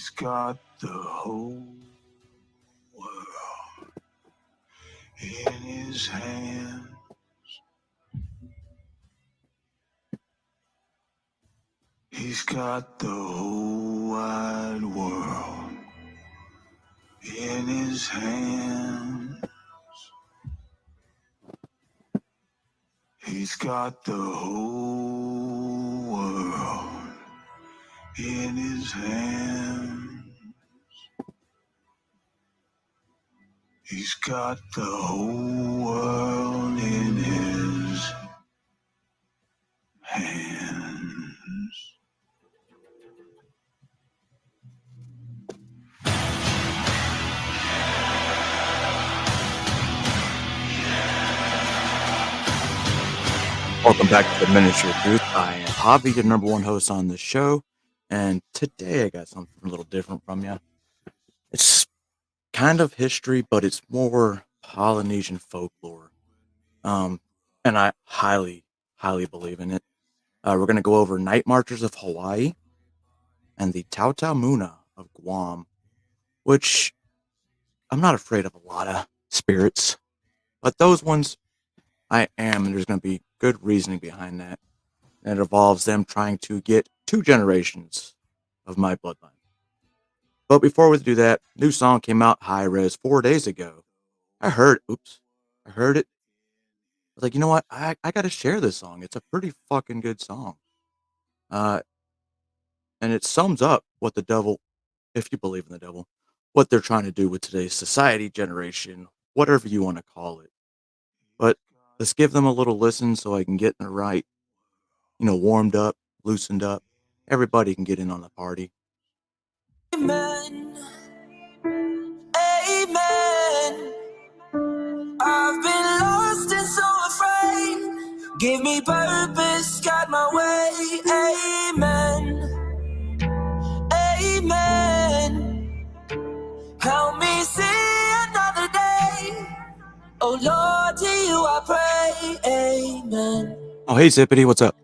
He's got the whole world in his hands. He's got the whole wide world in his hands. He's got the whole world in his hands. He's got the whole world in his hands. Welcome back to the Miniature Booth. I am Javi, your number one host on the show, and today I got something a little different from you. It's kind of history, but it's more Polynesian folklore, and I highly believe in it. We're going to go over Night Marchers of Hawaii and the Taotaomona of Guam, which I'm not afraid of a lot of spirits, but those ones I am, and there's going to be good reasoning behind that. And it involves them trying to get 2 generations of my bloodline. But before we do that, new song came out high res 4 days ago. I heard it. I was like, you know what? I got to share this song. It's a pretty fucking good song. And it sums up what the devil, if you believe in the devil, what they're trying to do with today's society, generation, whatever you want to call it. But let's give them a little listen so I can get in the right, warmed up, loosened up. Everybody can get in on the party. Amen. Amen. I've been lost and so afraid. Give me purpose, guide my way. Amen. Amen. Help me see another day. Oh Lord, to you I pray. Amen. Oh, hey, Zippity, what's up?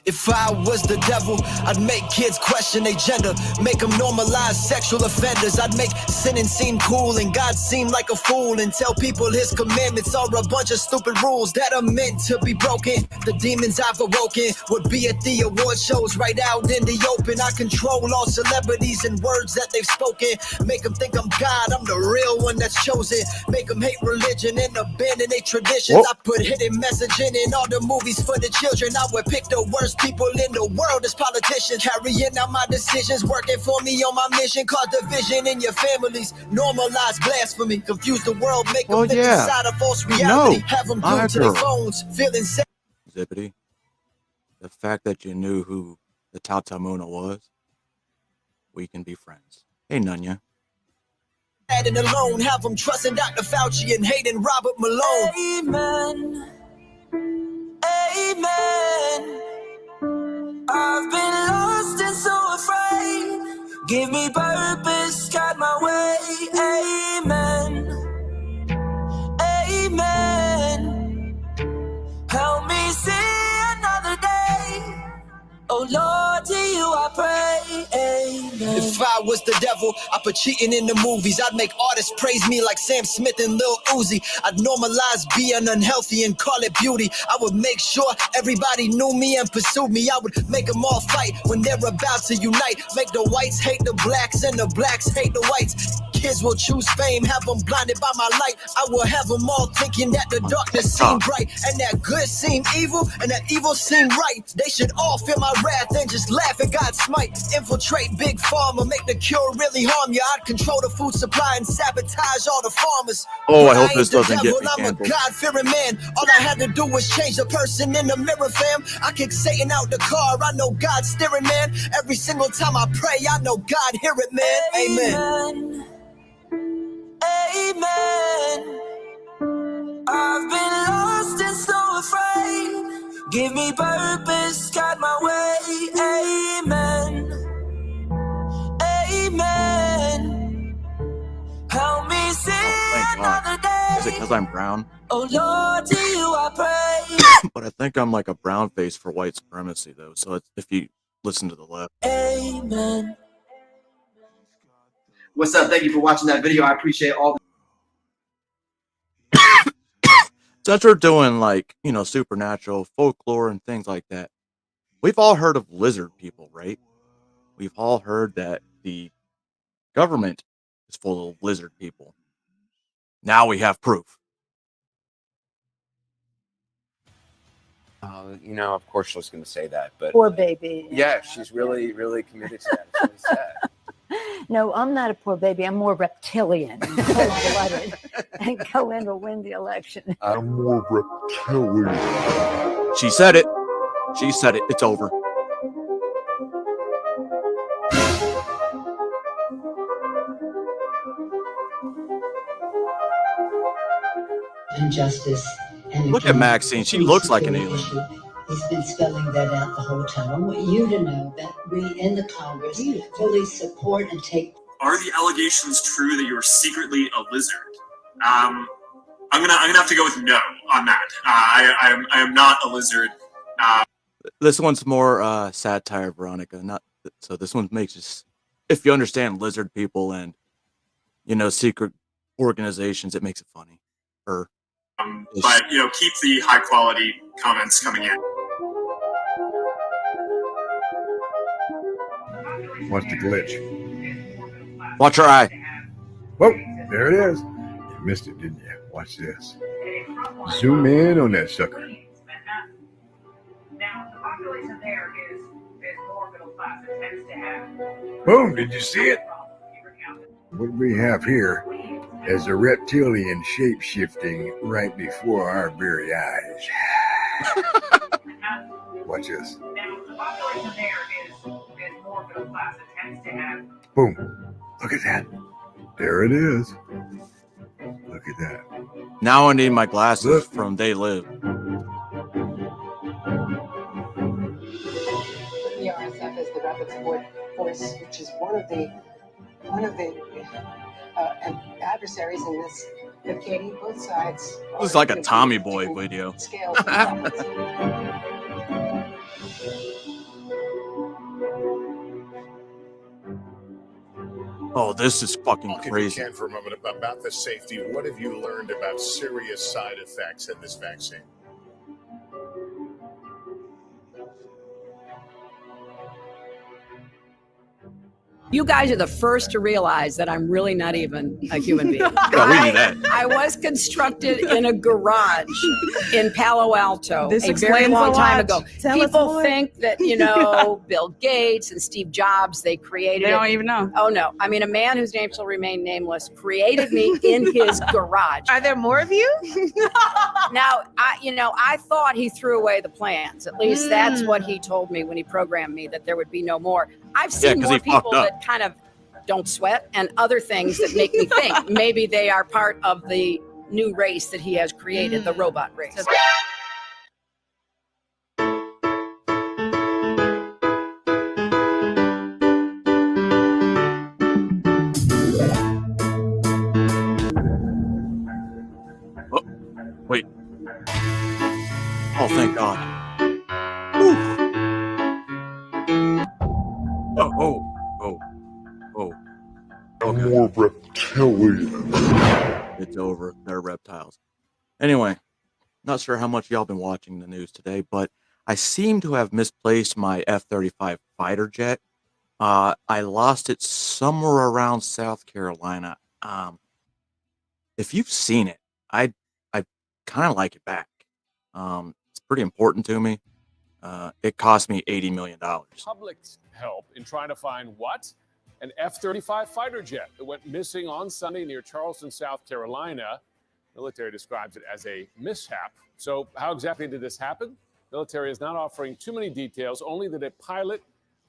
If I was the devil, I'd make kids question their gender, make them normalize sexual offenders. I'd make sinning seem cool and God seem like a fool, and tell people his commandments are a bunch of stupid rules that are meant to be broken. The demons I've awoken would be at the award shows right out in the open. I control all celebrities and words that they've spoken. Make them think I'm God, I'm the real one that's chosen. Make them hate religion and abandon their traditions. I put hidden messaging in all the movies for the children. I would pick the worst people in the world as politicians, carrying out my decisions, working for me on my mission. Cause division in your families, normalize blasphemy, confuse the world, make them live inside a false reality. Have them glued to their phones, feeling safe. Zippity, the fact that you knew who the Taotaomona was, we can be friends. Hey, Nunya. And alone, have them trusting Dr. Fauci and hating Robert Malone. Amen. Amen. I've been lost and so afraid. Give me purpose, guide my way. Amen. Amen. Help me see another day. Oh Lord, to you I pray. Amen. If I was the devil, I'd put cheating in the movies. I'd make artists praise me like Sam Smith and Lil Uzi. I'd normalize being unhealthy and call it beauty. I would make sure everybody knew me and pursued me. I would make them all fight when they're about to unite. Make the whites hate the blacks and the blacks hate the whites. Kids will choose fame, have them blinded by my light. I will have them all thinking that the darkness seemed bright, and that good seemed evil, and that evil seemed right. They should all fear my wrath and just laugh at God's smite. Infiltrate Big Pharma, make the cure really harm you. I'd control the food supply and sabotage all the farmers. Oh, I hope this doesn't get me I'm canceled. a God-fearing man. All I had to do was change the person in the mirror, fam. I kick Satan out the car, I know God's steering, man. Every single time I pray, I know God hear it, man. Amen. Amen. I've been lost and so afraid. Give me purpose, guide my way. Amen. Amen. Help me see another day. Is it because I'm brown? Oh Lord, to you I pray. But I think I'm like a brown face for white supremacy, though. So it's, if you listen to the left. Amen. What's up? Thank you for watching that video. I appreciate all. Since we're doing like, supernatural folklore and things like that, we've all heard of lizard people, right? We've all heard that the government is full of lizard people. Now we have proof. Of course she was going to say that, but Poor baby. yeah, she's really, really committed to that. It's really sad. No, I'm not a poor baby. I'm more reptilian and cold-blooded and go in to win the election. I'm more reptilian. She said it. She said it. It's over. Injustice and Look at Maxine. She looks like an alien. He's been spelling that out the whole time. I want you to know that we in the Congress fully support and take. Are the allegations true that you're secretly a lizard? I'm gonna have to go with no on that. I am not a lizard. This one's more satire, Veronica. Not so. This one makes us, if you understand lizard people and secret organizations, it makes it funny. But keep the high quality comments coming in. What's the glitch? Watch your eye. Whoa, there it is. You missed it, didn't you? Watch this. Zoom in on that sucker. Boom, did you see it? What we have here is a reptilian shape-shifting right before our very eyes. Watch this. Boom. Look at that. There it is. Look at that. Now I need my glasses from They Live. The RSF is the Rapid Support Force, which is one of the adversaries in this. But Katie, both sides. This is like a Tommy Boy video. Oh, this is fucking crazy. For a moment about the safety. What have you learned about serious side effects in this vaccine? You guys are the first to realize that I'm really not even a human being. Yeah, we knew that. I was constructed in a garage in Palo Alto This a very explains long a time lot. ago. Tell us People more. think that, Bill Gates and Steve Jobs, they created They don't it. even know. Oh, no. I mean, a man whose name shall remain nameless created me in his garage. Are there more of you? Now, I thought he threw away the plans. At least that's what he told me when he programmed me, that there would be no more. I've seen 'cause more he fucked people up. that kind of don't sweat and other things that make me think maybe they are part of the new race that he has created, the robot race. Oh, wait. Oh, thank God. Whew. Oh. I'm more reptilian. It's over. They're reptiles. Anyway, not sure how much y'all been watching the news today, but I seem to have misplaced my F-35 fighter jet. I lost it somewhere around South Carolina. If you've seen it, I kind of like it back. It's pretty important to me. It cost me $80 million. Public's help in trying to find what? An F-35 fighter jet that went missing on Sunday near Charleston, South Carolina. Military describes it as a mishap. So how exactly did this happen? Military is not offering too many details, only that a pilot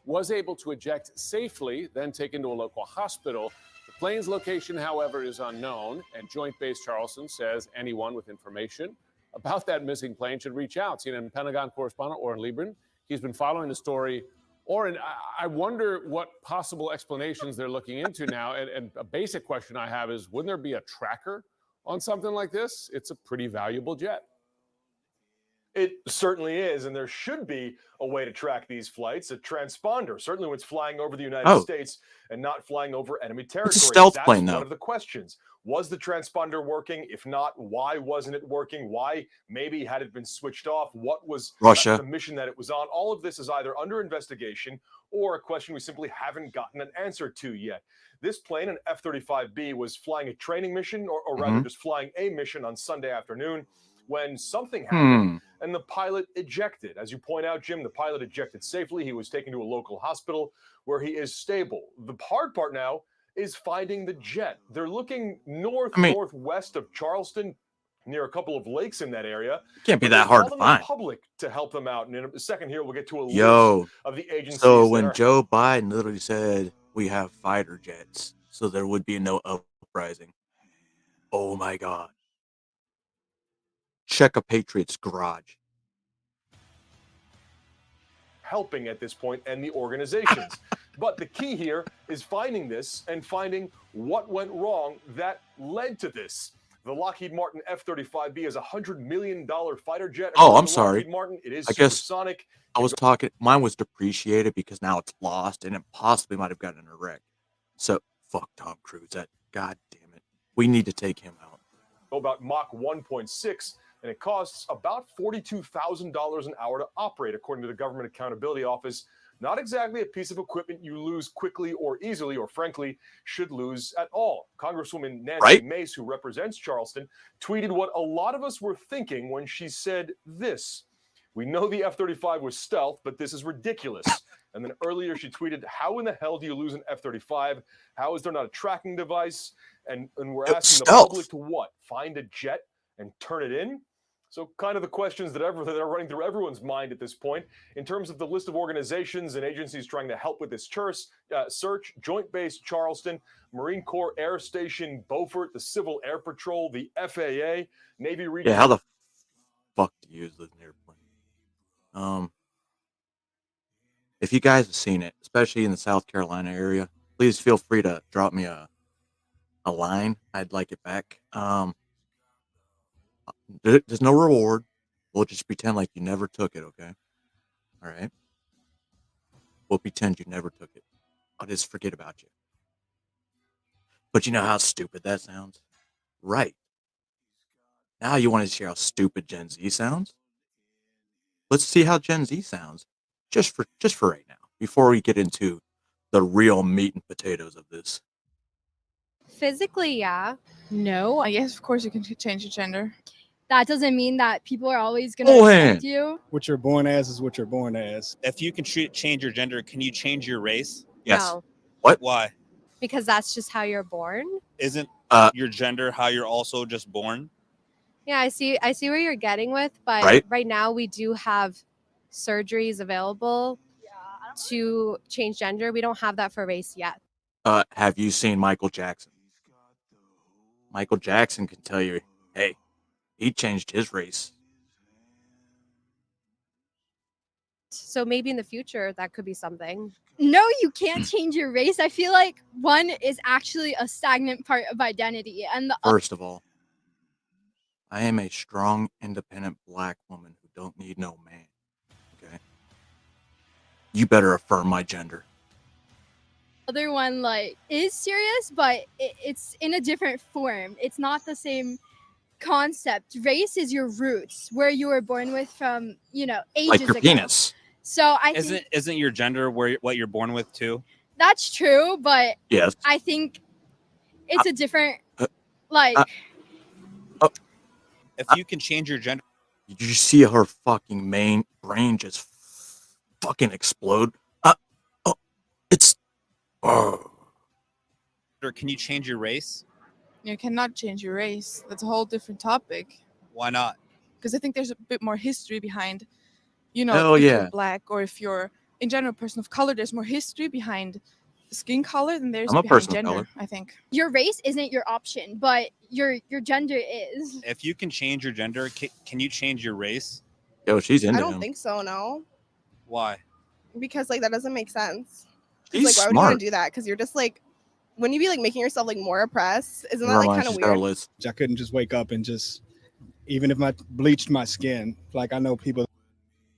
was able to eject safely, then taken to a local hospital. The plane's location, however, is unknown, and Joint Base Charleston says anyone with information about that missing plane should reach out. CNN Pentagon correspondent Oren Lieberman, he's been following the story. Oren, I wonder what possible explanations they're looking into now. And a basic question I have is, wouldn't there be a tracker on something like this? It's a pretty valuable jet. It certainly is, and there should be a way to track these flights, a transponder, certainly when it's flying over the United States and not flying over enemy territory. It's a stealth That's plane, one though. of the questions. Was the transponder working? If not, why wasn't it working? Why maybe had it been switched off? What was Russia. the mission that it was on? All of this is either under investigation or a question we simply haven't gotten an answer to yet. This plane, an F-35B, was flying a training mission, or rather just flying a mission on Sunday afternoon when something happened and the pilot ejected. As you point out, Jim, the pilot ejected safely. He was taken to a local hospital where he is stable. The hard part now is finding the jet. They're looking northwest of Charleston, near a couple of lakes in that area. Can't be that hard to find. Public to help them out. And in a second here, we'll get to a list of the agencies. So when Joe Biden literally said we have fighter jets, so there would be no uprising. Oh my God. Check a Patriot's garage. Helping at this point and the organizations. But the key here is finding this and finding what went wrong that led to this. The Lockheed Martin F-35B is a $100 million fighter jet. Oh, I'm sorry. Lockheed Martin, it is I guess supersonic. I was talking. Mine was depreciated because now it's lost, and it possibly might have gotten in a wreck. So fuck Tom Cruise. That God damn it. We need to take him out. About Mach 1.6, and it costs about $42,000 an hour to operate, according to the Government Accountability Office. Not exactly a piece of equipment you lose quickly or easily, or frankly, should lose at all. Congresswoman Nancy Mace, who represents Charleston, tweeted what a lot of us were thinking when she said this: "We know the F-35 was stealth, but this is ridiculous." And then earlier she tweeted, "How in the hell do you lose an F-35? How is there not a tracking device?" And we're asking the public to what? Find a jet and turn it in? So kind of the questions that are running through everyone's mind at this point. In terms of the list of organizations and agencies trying to help with this search, Joint Base Charleston, Marine Corps Air Station Beaufort, the Civil Air Patrol, the FAA, Navy Regional. Yeah, how the fuck do you use an airplane? If you guys have seen it, especially in the South Carolina area, please feel free to drop me a line. I'd like it back. There's no reward. We'll just pretend like you never took it, okay? All right? We'll pretend you never took it. I'll just forget about you. But you know how stupid that sounds? Right. Now you want to hear how stupid Gen Z sounds? Let's see how Gen Z sounds. Just for right now, before we get into the real meat and potatoes of this. Physically, yeah. No, I guess of course you can change your gender. That doesn't mean that people are always going to accept you. What you're born as is what you're born as. If you can change your gender, can you change your race? Yes. No. What? Why? Because that's just how you're born. Isn't your gender how you're also just born? Yeah, I see where you're getting with, but right now we do have surgeries available to change gender. We don't have that for race yet. Have you seen Michael Jackson? Michael Jackson can tell you, hey, he changed his race. So maybe in the future that could be something. No, you can't change your race. I feel like one is actually a stagnant part of identity, and the First of all, I am a strong, independent black woman who don't need no man. Okay? You better affirm my gender. other one like is serious, but it's in a different form. It's not the same concept. Race is your roots, where you were born with from, ages like your ago. penis. So I think Isn't your gender what you're born with too? that's true, but yes, I think it's a different if you can change your gender. Did you see her fucking main brain just fucking explode? Or can you change your race? You cannot change your race. That's a whole different topic. Why not? Because I think there's a bit more history behind, Hell if yeah. you're black or if you're, in general, a person of color, there's more history behind skin color than there's I'm a behind person of gender, color. I think. your race isn't your option, but your gender is. If you can change your gender, can you change your race? Yo, she's into I don't him. think so, no. Why? Because that doesn't make sense. She's Why would you smart. want to do that? Because you're just wouldn't you be making yourself more oppressed? Isn't that Never mind, kind of she's got a weird? list. I couldn't just wake up and just, even if I bleached my skin. Like I know people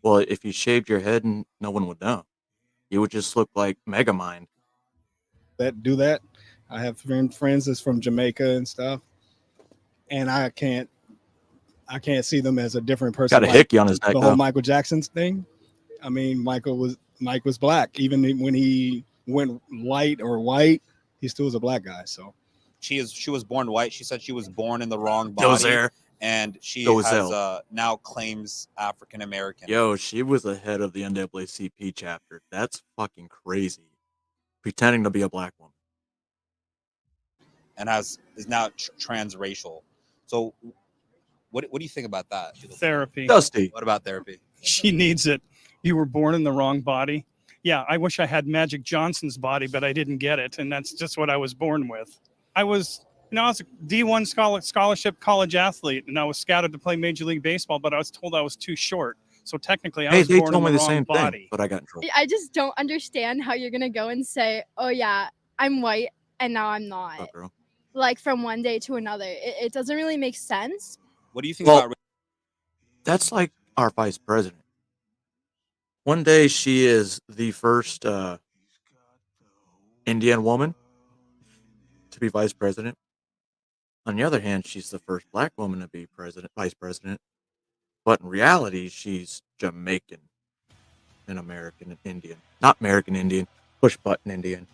Well, if you shaved your head, no one would know. You would just look like Megamind. that do that. I have friends that's from Jamaica and stuff, and I can't see them as a different person. Got a hickey on his neck, the whole though. Michael Jackson thing. I mean, Mike was black. Even when he went light or white, he still was a black guy. So She was born white. She said she was born in the wrong Goes body, there. and she Goes has out. now claims African American. Yo, she was the head of the NAACP chapter. That's fucking crazy. Pretending to be a black woman. And is now transracial. So, what do you think about that? Therapy. Dusty. What about therapy? She needs it. You were born in the wrong body. Yeah, I wish I had Magic Johnson's body, but I didn't get it, and that's just what I was born with. I was a D1 scholarship college athlete, and I was scouted to play Major League Baseball, but I was told I was too short. So technically, I was They born told in me the the wrong same body. thing, but I got in trouble. I just don't understand how you're gonna go and say, "Oh yeah, I'm white and now I'm not." Oh, girl. Like from one day to another, it doesn't really make sense. What do you think Well, about? That's like our vice president. One day she is the first Indian woman to be vice president. On the other hand, she's the first black woman to be vice president. But in reality, she's Jamaican and American and Indian. Not American Indian, push button Indian.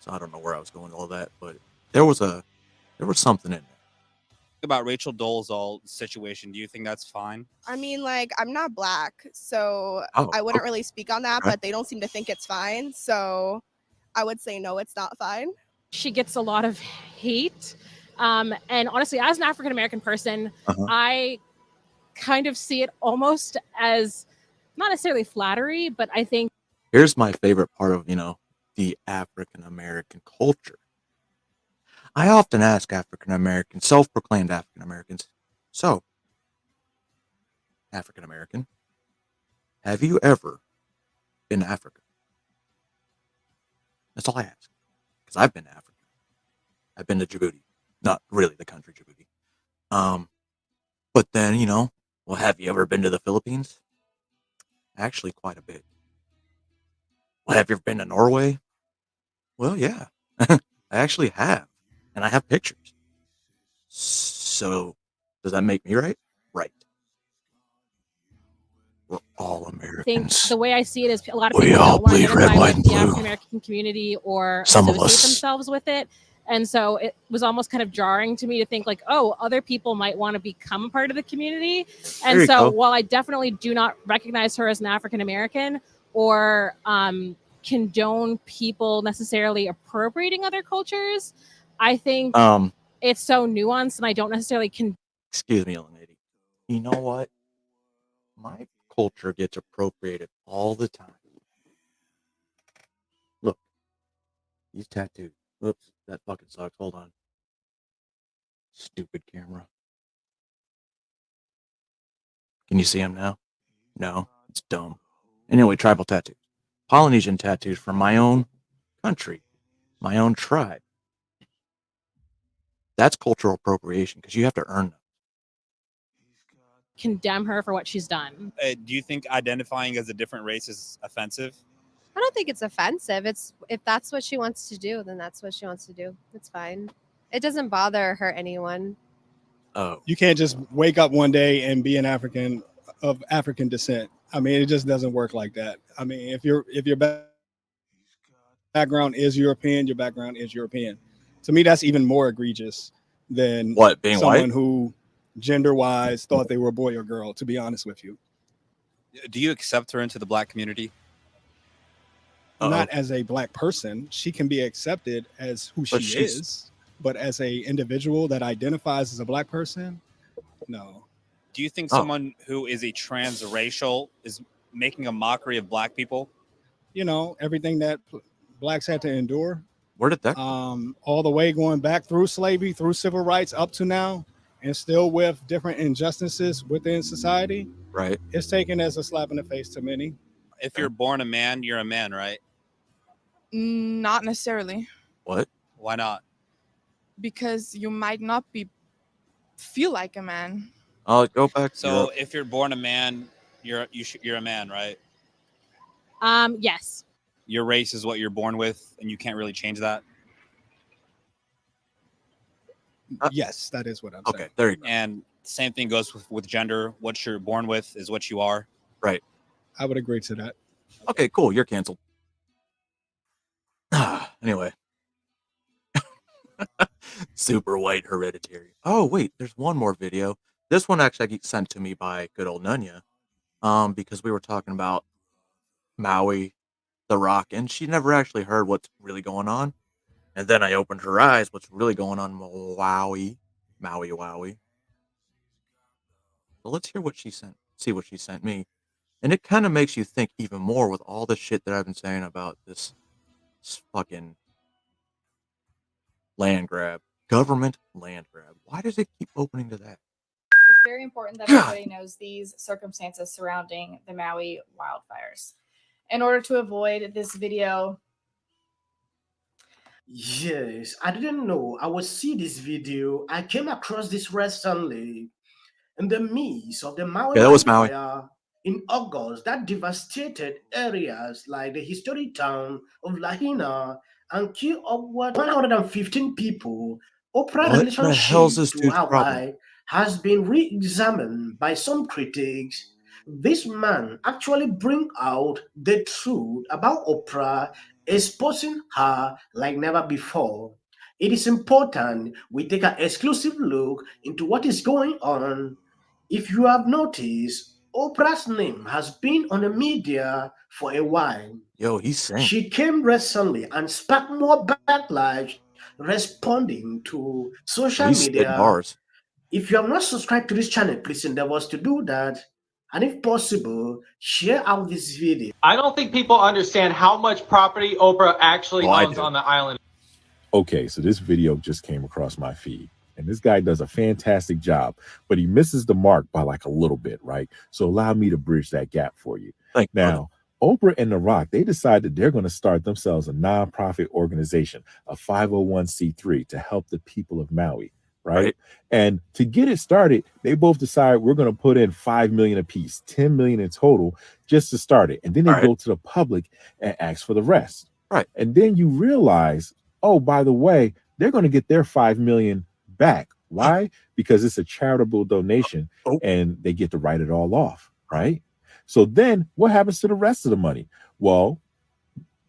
So I don't know where I was going with all that, but there was something in there. About Rachel Dolezal situation, do you think that's fine? I mean, like, I'm not black, so Oh, I wouldn't okay. really speak on that, Okay. but they don't seem to think it's fine. So I would say no, it's not fine. She gets a lot of hate. And honestly, as an African American person, I kind of see it almost as not necessarily flattery, but I think Here's my favorite part of, the African American culture. I often ask African Americans, self-proclaimed African Americans, so, African American, have you ever been to Africa? That's all I ask. Because I've been to Africa. I've been to Djibouti. Not really the country Djibouti. But then, well, have you ever been to the Philippines? Actually, quite a bit. Well, have you ever been to Norway? Well, yeah. I actually have. And I have pictures. So, does that make me right? Right. We're all think Americans. the way I see it is a lot of We people all don't want to bleed red, identify white, with and the blue. African American community or Some of associate us. themselves with it. And so it was almost kind of jarring to me to think like, oh, other people might want to become a part of the community. And There you so go. while I definitely do not recognize her as an African American or condone people necessarily appropriating other cultures, I think it's so nuanced and I don't necessarily Excuse me, young lady. You know what? My culture gets appropriated all the time. Look, these tattoos. Oops, that fucking sucks. Hold on. Stupid camera. Can you see them now? No, it's dumb. Anyway, tribal tattoos. Polynesian tattoos from my own country, my own tribe. That's cultural appropriation because you have to earn them. condemn her for what she's done. Do you think identifying as a different race is offensive? I don't think it's offensive. It's if that's what she wants to do, then that's what she wants to do. It's fine. It doesn't bother or hurt anyone. Oh. You can't just wake up one day and be an African of African descent. I mean, it just doesn't work like that. I mean, if your background is European, your background is European. To me, that's even more egregious than What, being someone white? who gender-wise thought they were a boy or girl, to be honest with you. Do you accept her into the black community? Not as a black person. She can be accepted as who But she she's- is, but as a individual that identifies as a black person, no. Do you think Oh. someone who is a transracial is making a mockery of black people? You know, everything that blacks had to endure. Where did that all the way going back through slavery, through civil rights up to now, and still with different injustices within society. Right. It's taken as a slap in the face to many. If you're born a man, you're a man, right? Not necessarily, What? Why not? because you might not be feel like a man. I'll go back. So if you're born a man, you're a man, right? Yes. Your race is what you're born with, and you can't really change that. Yes, that is what I'm saying. Okay, there you go. And same thing goes with gender. What you're born with is what you are. Right. I would agree to that. Okay, cool. You're canceled. Anyway. Super white hereditary. Oh, wait, there's one more video. This one actually got sent to me by good old Nunya. Because we were talking about Maui, The Rock, and she never actually heard what's really going on. And then I opened her eyes, what's really going on in Maui. So let's hear what she sent, see what she sent me. And it kind of makes you think even more with all the shit that I've been saying about this fucking land grab. Government land grab. Why does it keep opening to that? It's very important that everybody knows these circumstances surrounding the Maui wildfires. In order to avoid this video. Yes, I didn't know I would see this video. I came across this recently in the midst of the Maui Yeah, that was Maui. wildfire in August that devastated areas like the historic town of Lahaina and killed upward 115 people. Oprah's What the hell's relationship this to dude's problem? Hawaii has been re-examined by some critics. This man actually bring out the truth about Oprah, exposing her like never before. It is important we take an exclusive look into what is going on. If you have noticed, Oprah's name has been on the media for a while. Yo, he's saying. She came recently and sparked more backlash responding to social He's spitting media. bars. If you have not subscribed to this channel, please endeavor to do that. And if possible, share out this video. I don't think people understand how much property Oprah actually owns on the island. Okay, so this video just came across my feed. And this guy does a fantastic job, but he misses the mark by like a little bit, right? So allow me to bridge that gap for you. Now, Oprah and The Rock, they decided they're going to start themselves a nonprofit organization, a 501c3 to help the people of Maui, right? And to get it started, they both decide we're going to put in $5 million apiece, $10 million in total just to start it. And then they go to the public and ask for the rest. Right. And then you realize, oh, by the way, they're going to get their $5 million back. Why? Because it's a charitable donation and they get to write it all off, right? So then what happens to the rest of the money? Well,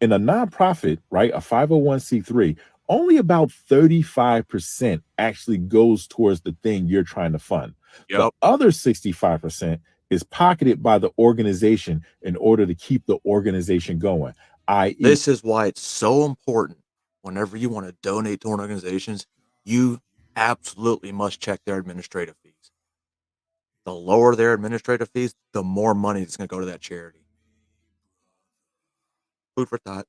in a nonprofit, right, a 501c3, only about 35% actually goes towards the thing you're trying to fund. The other 65% is pocketed by the organization in order to keep the organization going. This is why it's so important whenever you want to donate to organizations, you absolutely must check their administrative fees. The lower their administrative fees, the more money that's going to go to that charity. Food for thought.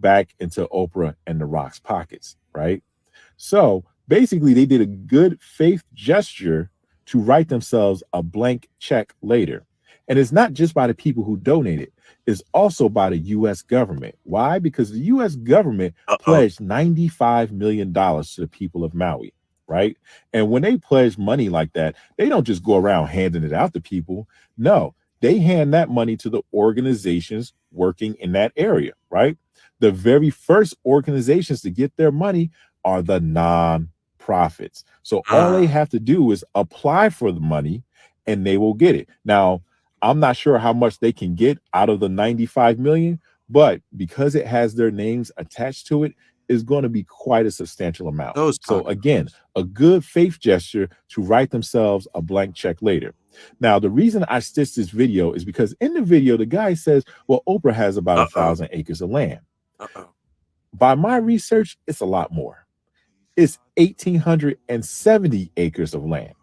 Back into Oprah and The Rock's pockets, right? So basically, they did a good faith gesture to write themselves a blank check later. And it's not just by the people who donated, it's also by the U.S. government. Why? Because the U.S. government pledged $95 million to the people of Maui, right? And when they pledge money like that, they don't just go around handing it out to people. No, they hand that money to the organizations working in that area, right? The very first organizations to get their money are the non-profits. So all they have to do is apply for the money and they will get it. Now, I'm not sure how much they can get out of the 95 million, but because it has their names attached to it, is going to be quite a substantial amount. So again, a good faith gesture to write themselves a blank check later. Now, the reason I stitched this video is because in the video, the guy says, well, Oprah has about 1,000 acres of land. By my research, it's a lot more. It's 1,870 acres of land.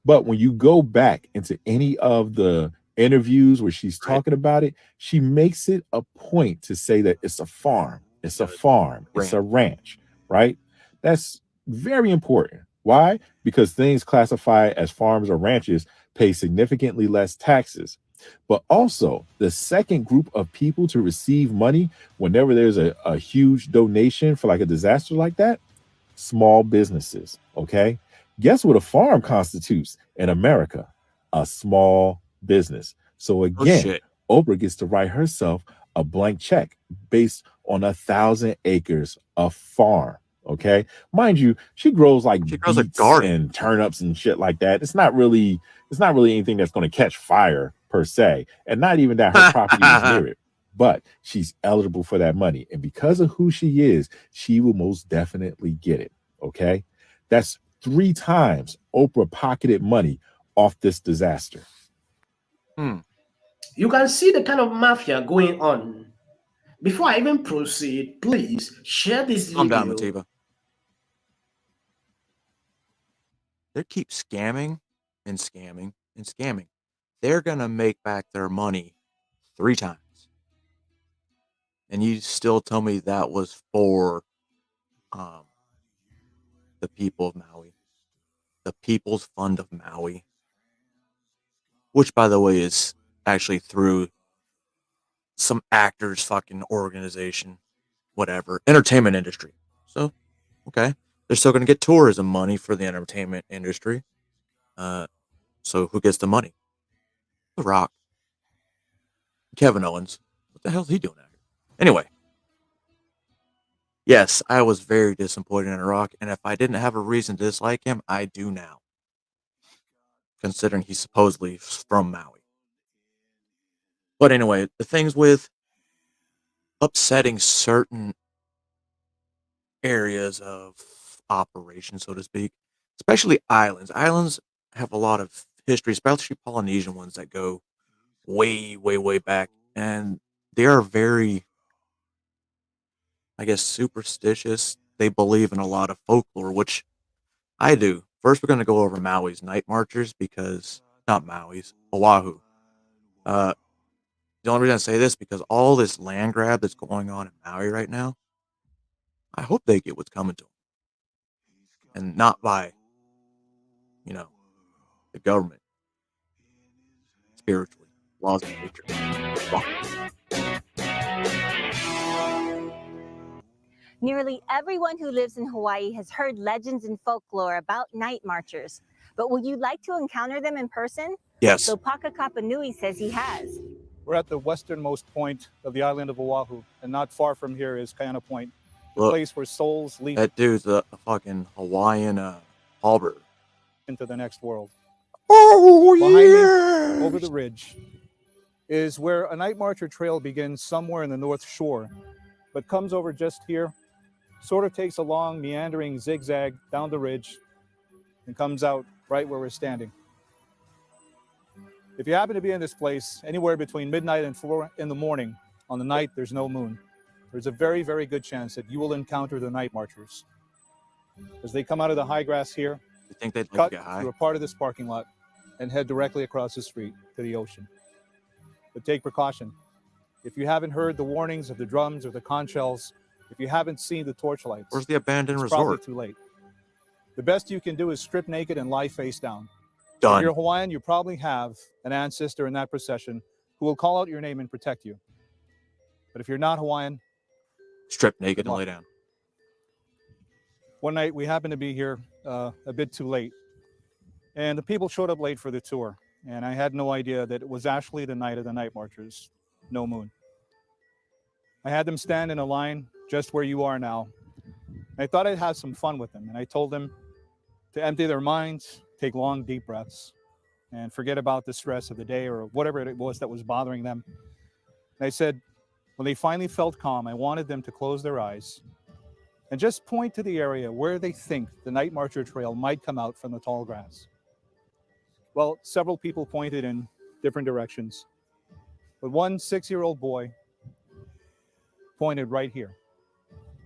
But when you go back into any of the interviews where she's talking about it, she makes it a point to say that it's a farm, it's a farm, it's a ranch, right? That's very important. Why? Because things classified as farms or ranches pay significantly less taxes. But also, the second group of people to receive money whenever there's a huge donation for like a disaster like that, small businesses. Okay. Guess what a farm constitutes in America? A small business. So again, Oprah gets to write herself a blank check based on 1,000 acres of farm. Okay. Mind you, she grows like beets and turnips and shit like that. It's not really anything that's going to catch fire per se. And not even that her property is near it. But she's eligible for that money. And because of who she is, she will most definitely get it. Okay. That's 3 times Oprah pocketed money off this disaster. You can see the kind of mafia going on. Before I even proceed, please share this video. Calm down, Matiba. They keep scamming and scamming and scamming. They're going to make back their money 3 times. And you still tell me that was for the people of Maui, the People's Fund of Maui, which, by the way, is actually through some actors' fucking organization, whatever, entertainment industry. So, okay, they're still going to get tourism money for the entertainment industry. So who gets the money? The Rock, Kevin Owens. What the hell is he doing out here? Anyway. Yes, I was very disappointed in Rock, and if I didn't have a reason to dislike him, I do now. Considering he's supposedly from Maui. But anyway, the things with upsetting certain areas of operation, so to speak, especially islands. Islands have a lot of history, especially Polynesian ones that go way, way, way back. And they are very, I guess, superstitious. They believe in a lot of folklore, which I do. First, we're going to go over Maui's night marchers because, not Maui's, Oahu. The only reason I say this because all this land grab that's going on in Maui right now, I hope they get what's coming to them. And not by, the government. Spiritually. Laws of nature. Nearly everyone who lives in Hawaii has heard legends and folklore about night marchers. But would you like to encounter them in person? Yes. So Pakakapa Nui says he has. We're at the westernmost point of the island of Oahu, and not far from here is Kaena Point, the Look, place where souls leap that dude's a fucking Hawaiian halberd. into the next world. Oh, Behind me, over the ridge, is where a night marcher trail begins somewhere in the North Shore, but comes over just here, sort of takes a long meandering zigzag down the ridge, and comes out right where we're standing. If you happen to be in this place anywhere between midnight and 4 in the morning on the night there's no moon, there's a very, very good chance that you will encounter the night marchers. As they come out of the high grass here, you think they'd cut get high? through a part of this parking lot and head directly across the street to the ocean. But take precaution. If you haven't heard the warnings of the drums or the conch shells, if you haven't seen the torchlights, where's the abandoned it's probably resort? too late. The best you can do is strip naked and lie face down. Done. If you're Hawaiian, you probably have an ancestor in that procession who will call out your name and protect you. But if you're not Hawaiian, strip naked and lay down. One night we happened to be here a bit too late, and the people showed up late for the tour, and I had no idea that it was actually the night of the night marchers, no moon. I had them stand in a line just where you are now. I thought I'd have some fun with them, and I told them to empty their minds, take long, deep breaths, and forget about the stress of the day or whatever it was that was bothering them. And I said, when they finally felt calm, I wanted them to close their eyes and just point to the area where they think the night marcher trail might come out from the tall grass. Well, several people pointed in different directions, but one 6-year-old boy pointed right here,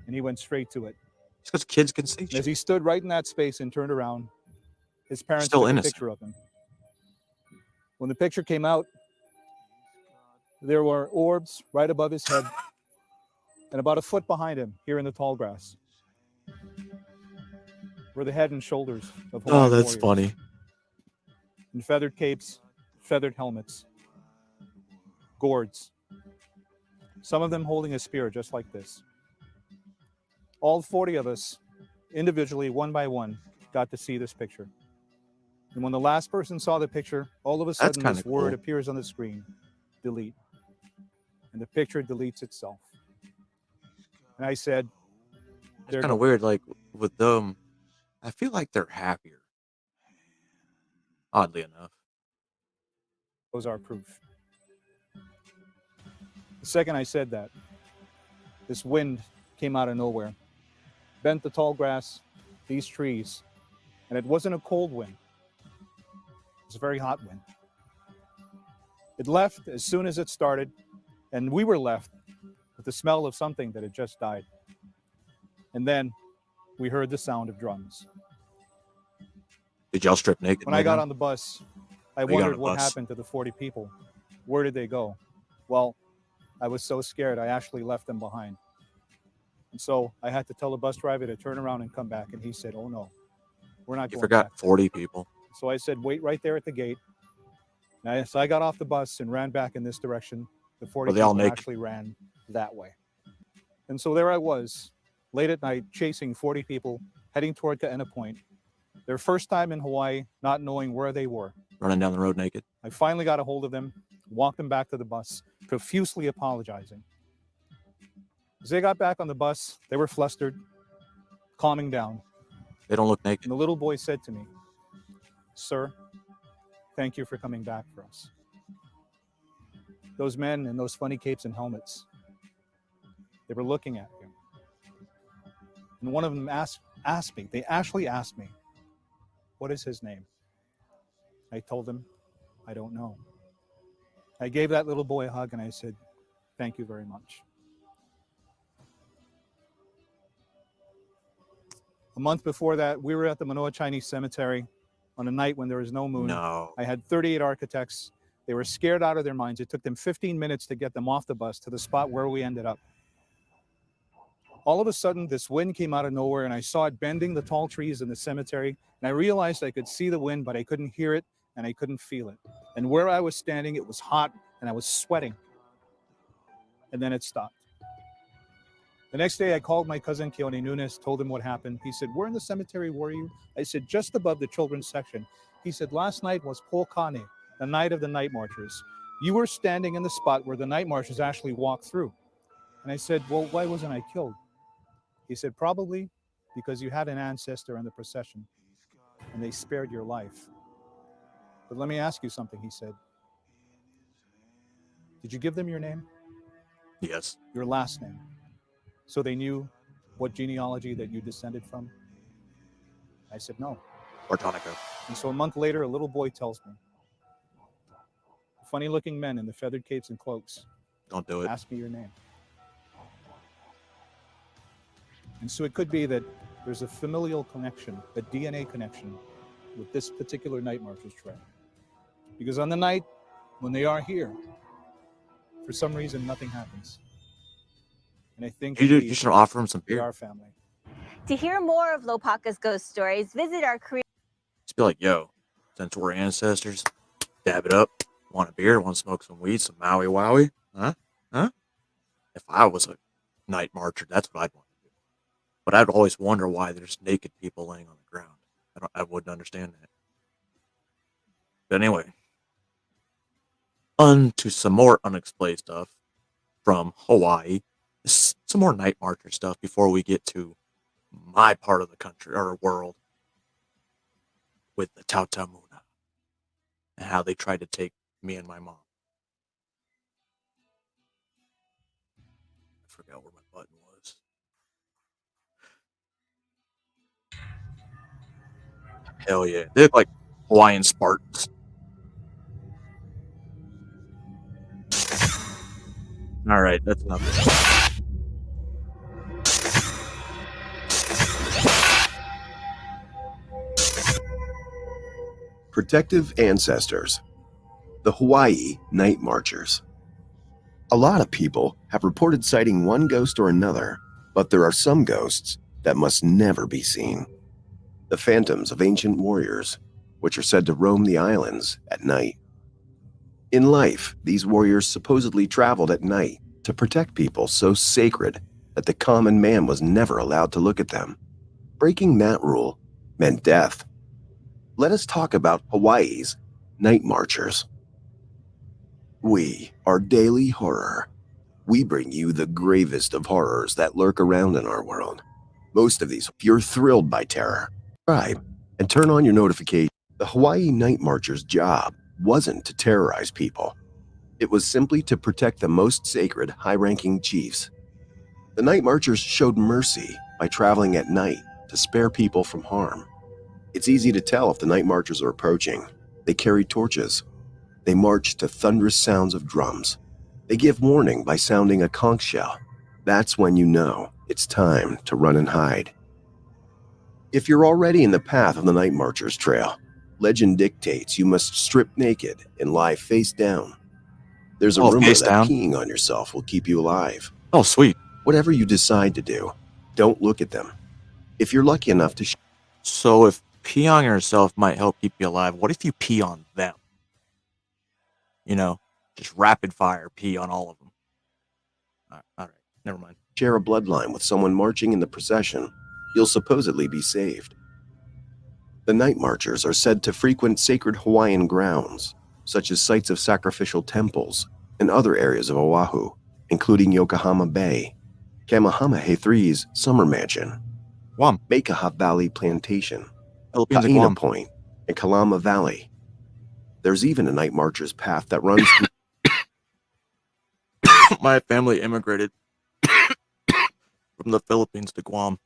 and he went straight to it. It's because kids can see shit. As he stood right in that space and turned around, his parents Still took innocent. a picture of him. When the picture came out, there were orbs right above his head and about a foot behind him here in the tall grass were the head and shoulders of Hawaiian that's warriors. funny. In feathered capes, feathered helmets, gourds, some of them holding a spear just like this. All 40 of us individually, one by one, got to see this picture. And when the last person saw the picture, all of a sudden this word appears on the screen, delete. And the picture deletes itself. And I said, it's kind of weird. Like with them, I feel like they're happier. Oddly enough. Those are proof. The second I said that, this wind came out of nowhere, bent the tall grass, these trees, and it wasn't a cold wind. It was a very hot wind. It left as soon as it started, and we were left with the smell of something that had just died. And then we heard the sound of drums. Did y'all strip naked? When I got on the bus, I wondered what happened to the 40 people. Where did they go? Well, I was so scared, I actually left them behind. And so I had to tell the bus driver to turn around and come back. And he said, oh no, we're not going back. You forgot 40 people. So I said, wait right there at the gate. And so I got off the bus and ran back in this direction. The 40 people actually ran that way. And so there I was, late at night, chasing 40 people, heading toward Kaena Point. Their first time in Hawaii, not knowing where they were. Running down the road naked. I finally got a hold of them, walked them back to the bus, profusely apologizing. As they got back on the bus, they were flustered, calming down. They don't look naked. And the little boy said to me, sir, thank you for coming back for us. Those men in those funny capes and helmets, they were looking at you. And one of them asked me, they actually asked me, what is his name? I told them, I don't know. I gave that little boy a hug and I said, thank you very much. A month before that, we were at the Manoa Chinese Cemetery on a night when there was no moon. No. I had 38 architects. They were scared out of their minds. It took them 15 minutes to get them off the bus to the spot where we ended up. All of a sudden, this wind came out of nowhere, and I saw it bending the tall trees in the cemetery. And I realized I could see the wind, but I couldn't hear it, and I couldn't feel it. And where I was standing, it was hot, and I was sweating. And then it stopped. The next day, I called my cousin, Keone Nunes, told him what happened. He said, where in the cemetery were you? I said, just above the children's section. He said, last night was Polkane, the night of the night marchers. You were standing in the spot where the night marchers actually walked through. And I said, well, why wasn't I killed? He said, probably because you had an ancestor in the procession and they spared your life. But let me ask you something, he said. Did you give them your name? Yes. Your last name. So they knew what genealogy that you descended from? I said, no. Ortonico. And so a month later, a little boy tells me, funny looking men in the feathered capes and cloaks. Don't do it. Ask me your name. And so it could be that there's a familial connection, a DNA connection with this particular night marcher's trail. Because on the night when they are here, for some reason, nothing happens. And I think you should offer them some beer. Our family. To hear more of Lopaka's ghost stories, visit our career. Just be like, yo, since we're ancestors, dab it up. Want a beer? Want to smoke some weed? Some Maui Wowie? Huh? If I was a night marcher, that's what I'd want to do. But I'd always wonder why there's naked people laying on the ground. I wouldn't understand that. But anyway, on to some more unexplained stuff from Hawaii. Some more night marcher stuff before we get to my part of the country or world with the Taotaomona and how they tried to take me and my mom. I forgot where my button was. Hell yeah. They look like Hawaiian Spartans. All right, that's enough. Protective ancestors. The Hawaii Night Marchers. A lot of people have reported sighting one ghost or another, but there are some ghosts that must never be seen. The phantoms of ancient warriors, which are said to roam the islands at night. In life, these warriors supposedly traveled at night to protect people so sacred that the common man was never allowed to look at them. Breaking that rule meant death. Let us talk about Hawaii's night marchers. We are Daily Horror. We bring you the gravest of horrors that lurk around in our world. Most of these, if you're thrilled by terror, subscribe and turn on your notifications. The Hawaii Night Marchers' job wasn't to terrorize people. It was simply to protect the most sacred, high-ranking chiefs. The Night Marchers showed mercy by traveling at night to spare people from harm. It's easy to tell if the Night Marchers are approaching. They carry torches. They march to thunderous sounds of drums. They give warning by sounding a conch shell. That's when you know it's time to run and hide. If you're already in the path of the Night Marchers trail, legend dictates you must strip naked and lie face down. There's a rumor face that down? peeing on yourself will keep you alive. Oh, sweet. Whatever you decide to do, don't look at them. If you're lucky enough to... So if pee on yourself might help keep you alive, what if you pee on them? You know, just rapid fire pee on all of them. All right, never mind. Share a bloodline with someone marching in the procession, you'll supposedly be saved. The Night Marchers are said to frequent sacred Hawaiian grounds, such as sites of sacrificial temples and other areas of Oahu, including Yokohama Bay, Kamehameha III's summer mansion, Guam, Makaha Valley Plantation, Philippines, and Kaina Guam. Point, and Kalama Valley. There's even a Night Marcher's path that runs through My family immigrated from the Philippines to Guam.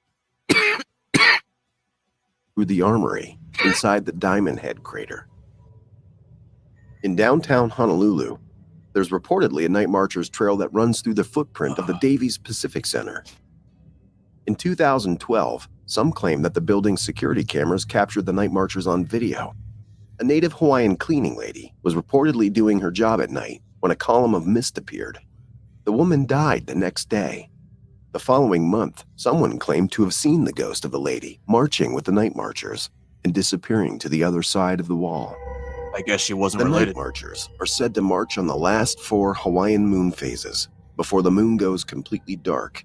through the armory inside the Diamond Head crater. In downtown Honolulu, there's reportedly a Night Marchers trail that runs through the footprint of the Davies Pacific Center. In 2012, some claim that the building's security cameras captured the Night Marchers on video. A native Hawaiian cleaning lady was reportedly doing her job at night when a column of mist appeared. The woman died the next day. The following month, someone claimed to have seen the ghost of the lady marching with the Night Marchers and disappearing to the other side of the wall. I guess she wasn't The related. Night Marchers are said to march on the last 4 Hawaiian moon phases before the moon goes completely dark.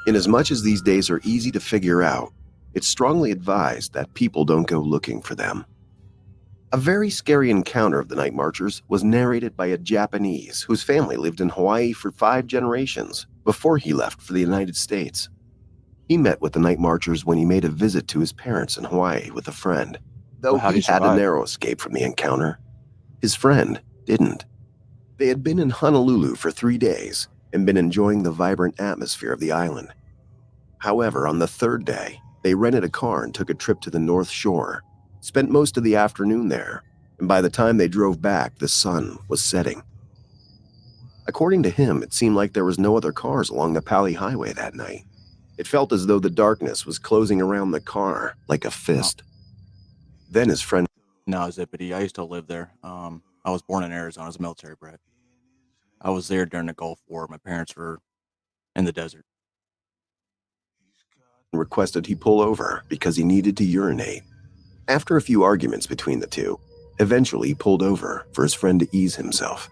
Inasmuch as these days are easy to figure out, it's strongly advised that people don't go looking for them. A very scary encounter of the Night Marchers was narrated by a Japanese whose family lived in Hawaii for 5 generations before he left for the United States. He met with the Night Marchers when he made a visit to his parents in Hawaii with a friend. Though How did he he had a survive? narrow escape from the encounter, his friend didn't. They had been in Honolulu for 3 days and been enjoying the vibrant atmosphere of the island. However, on the 3rd day, they rented a car and took a trip to the North Shore, spent most of the afternoon there, and by the time they drove back, the sun was setting. According to him, it seemed like there was no other cars along the Pali Highway that night. It felt as though the darkness was closing around the car like a fist. Then his friend... No, Zippity. I used to live there. I was born in Arizona. I was a military brat. I was there during the Gulf War. My parents were in the desert. requested he pull over because he needed to urinate. After a few arguments between the two, eventually he pulled over for his friend to ease himself.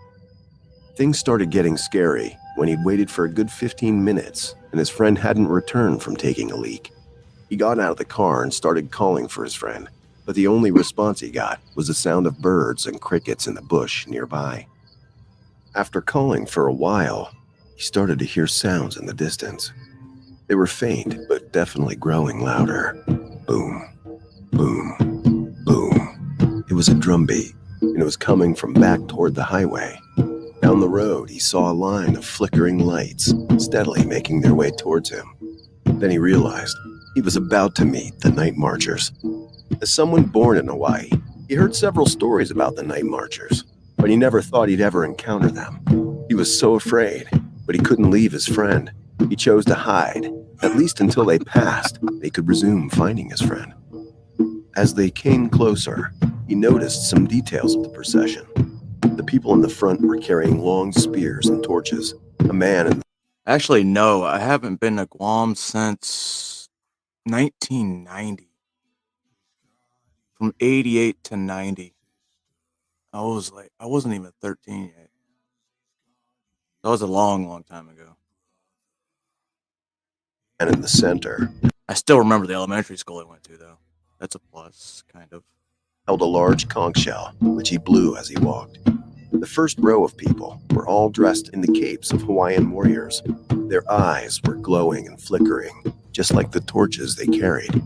Things started getting scary when he'd waited for a good 15 minutes and his friend hadn't returned from taking a leak. He got out of the car and started calling for his friend, but the only response he got was the sound of birds and crickets in the bush nearby. After calling for a while, he started to hear sounds in the distance. They were faint, but definitely growing louder. Boom, boom, boom. It was a drumbeat, and it was coming from back toward the highway. Down the road, he saw a line of flickering lights, steadily making their way towards him. Then he realized he was about to meet the Night Marchers. As someone born in Hawaii, he heard several stories about the Night Marchers, but he never thought he'd ever encounter them. He was so afraid, but he couldn't leave his friend. He chose to hide, at least until they passed. They could resume finding his friend. As they came closer, he noticed some details of the procession. The people in the front were carrying long spears and torches. A man in... Actually, no, I haven't been to Guam since 1990. From 88 to 90. I wasn't even 13 yet. That was a long, long time ago. And in the center, I still remember the elementary school I went to, though. That's a plus, kind of. Held a large conch shell, which he blew as he walked. The first row of people were all dressed in the capes of Hawaiian warriors. Their eyes were glowing and flickering, just like the torches they carried.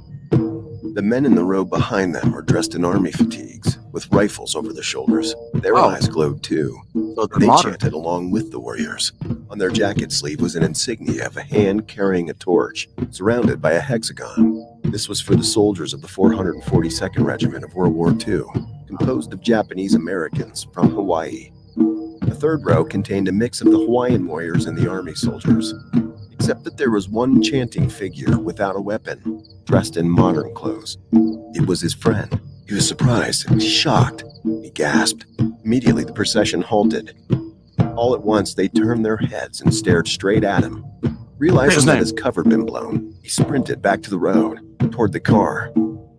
The men in the row behind them were dressed in army fatigues, with rifles over their shoulders. Their eyes glowed too, So and they modern. chanted along with the warriors. On their jacket sleeve was an insignia of a hand carrying a torch, surrounded by a hexagon. This was for the soldiers of the 442nd Regiment of World War II, composed of Japanese Americans from Hawaii. The third row contained a mix of the Hawaiian warriors and the army soldiers, except that there was one chanting figure without a weapon, dressed in modern clothes. It was his friend. He was surprised, shocked. He gasped. Immediately the procession halted. All at once they turned their heads and stared straight at him. Realizing that his cover had been blown, he sprinted back to the road, toward the car.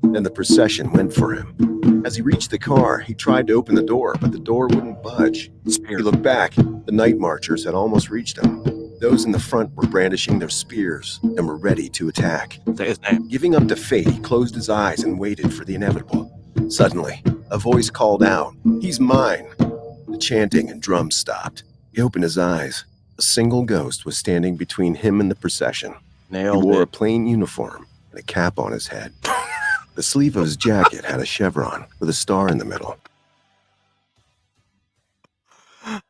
Then the procession went for him. As he reached the car, he tried to open the door, but the door wouldn't budge. He looked back. The night marchers had almost reached him. Those in the front were brandishing their spears and were ready to attack. Say his name. Giving up to fate, he closed his eyes and waited for the inevitable. Suddenly, a voice called out, "He's mine!" The chanting and drums stopped. He opened his eyes. A single ghost was standing between him and the procession. Nailed He wore it. a plain uniform and a cap on his head. The sleeve of his jacket had a chevron with a star in the middle.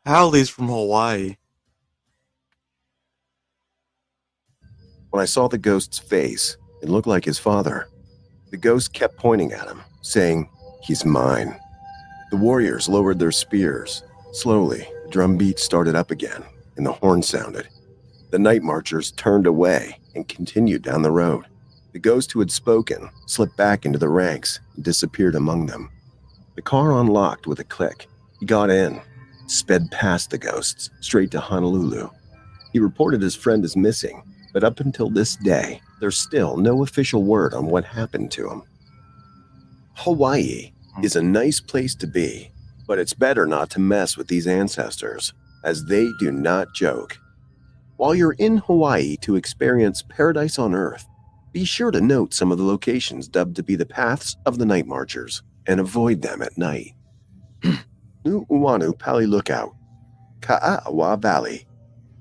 Howley's from Hawaii. When I saw the ghost's face, it looked like his father. The ghost kept pointing at him, saying, "He's mine." The warriors lowered their spears. Slowly, the drum beat started up again, and the horn sounded. The night marchers turned away and continued down the road. The ghost who had spoken slipped back into the ranks and disappeared among them. The car unlocked with a click. He got in, sped past the ghosts, straight to Honolulu. He reported his friend as missing, but up until this day, there's still no official word on what happened to him. Hawaii is a nice place to be, but it's better not to mess with these ancestors, as they do not joke. While you're in Hawaii to experience paradise on Earth, be sure to note some of the locations dubbed to be the paths of the night marchers and avoid them at night. Nu'uanu Pali Lookout, Ka'awa Valley,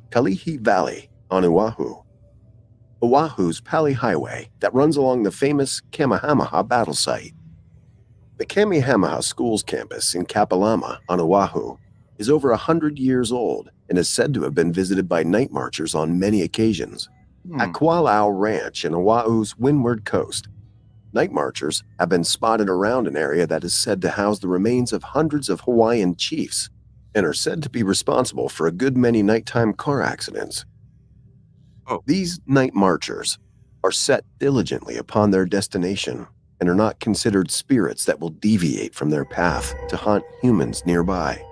Kalihi Valley on Oahu, Oahu's Pali Highway that runs along the famous Kamehameha battle site. The Kamehameha Schools campus in Kapalama on Oahu is over 100 years old and is said to have been visited by night marchers on many occasions. At Kualau Ranch in Oahu's windward coast, night marchers have been spotted around an area that is said to house the remains of hundreds of Hawaiian chiefs and are said to be responsible for a good many nighttime car accidents. These night marchers are set diligently upon their destination and are not considered spirits that will deviate from their path to haunt humans nearby.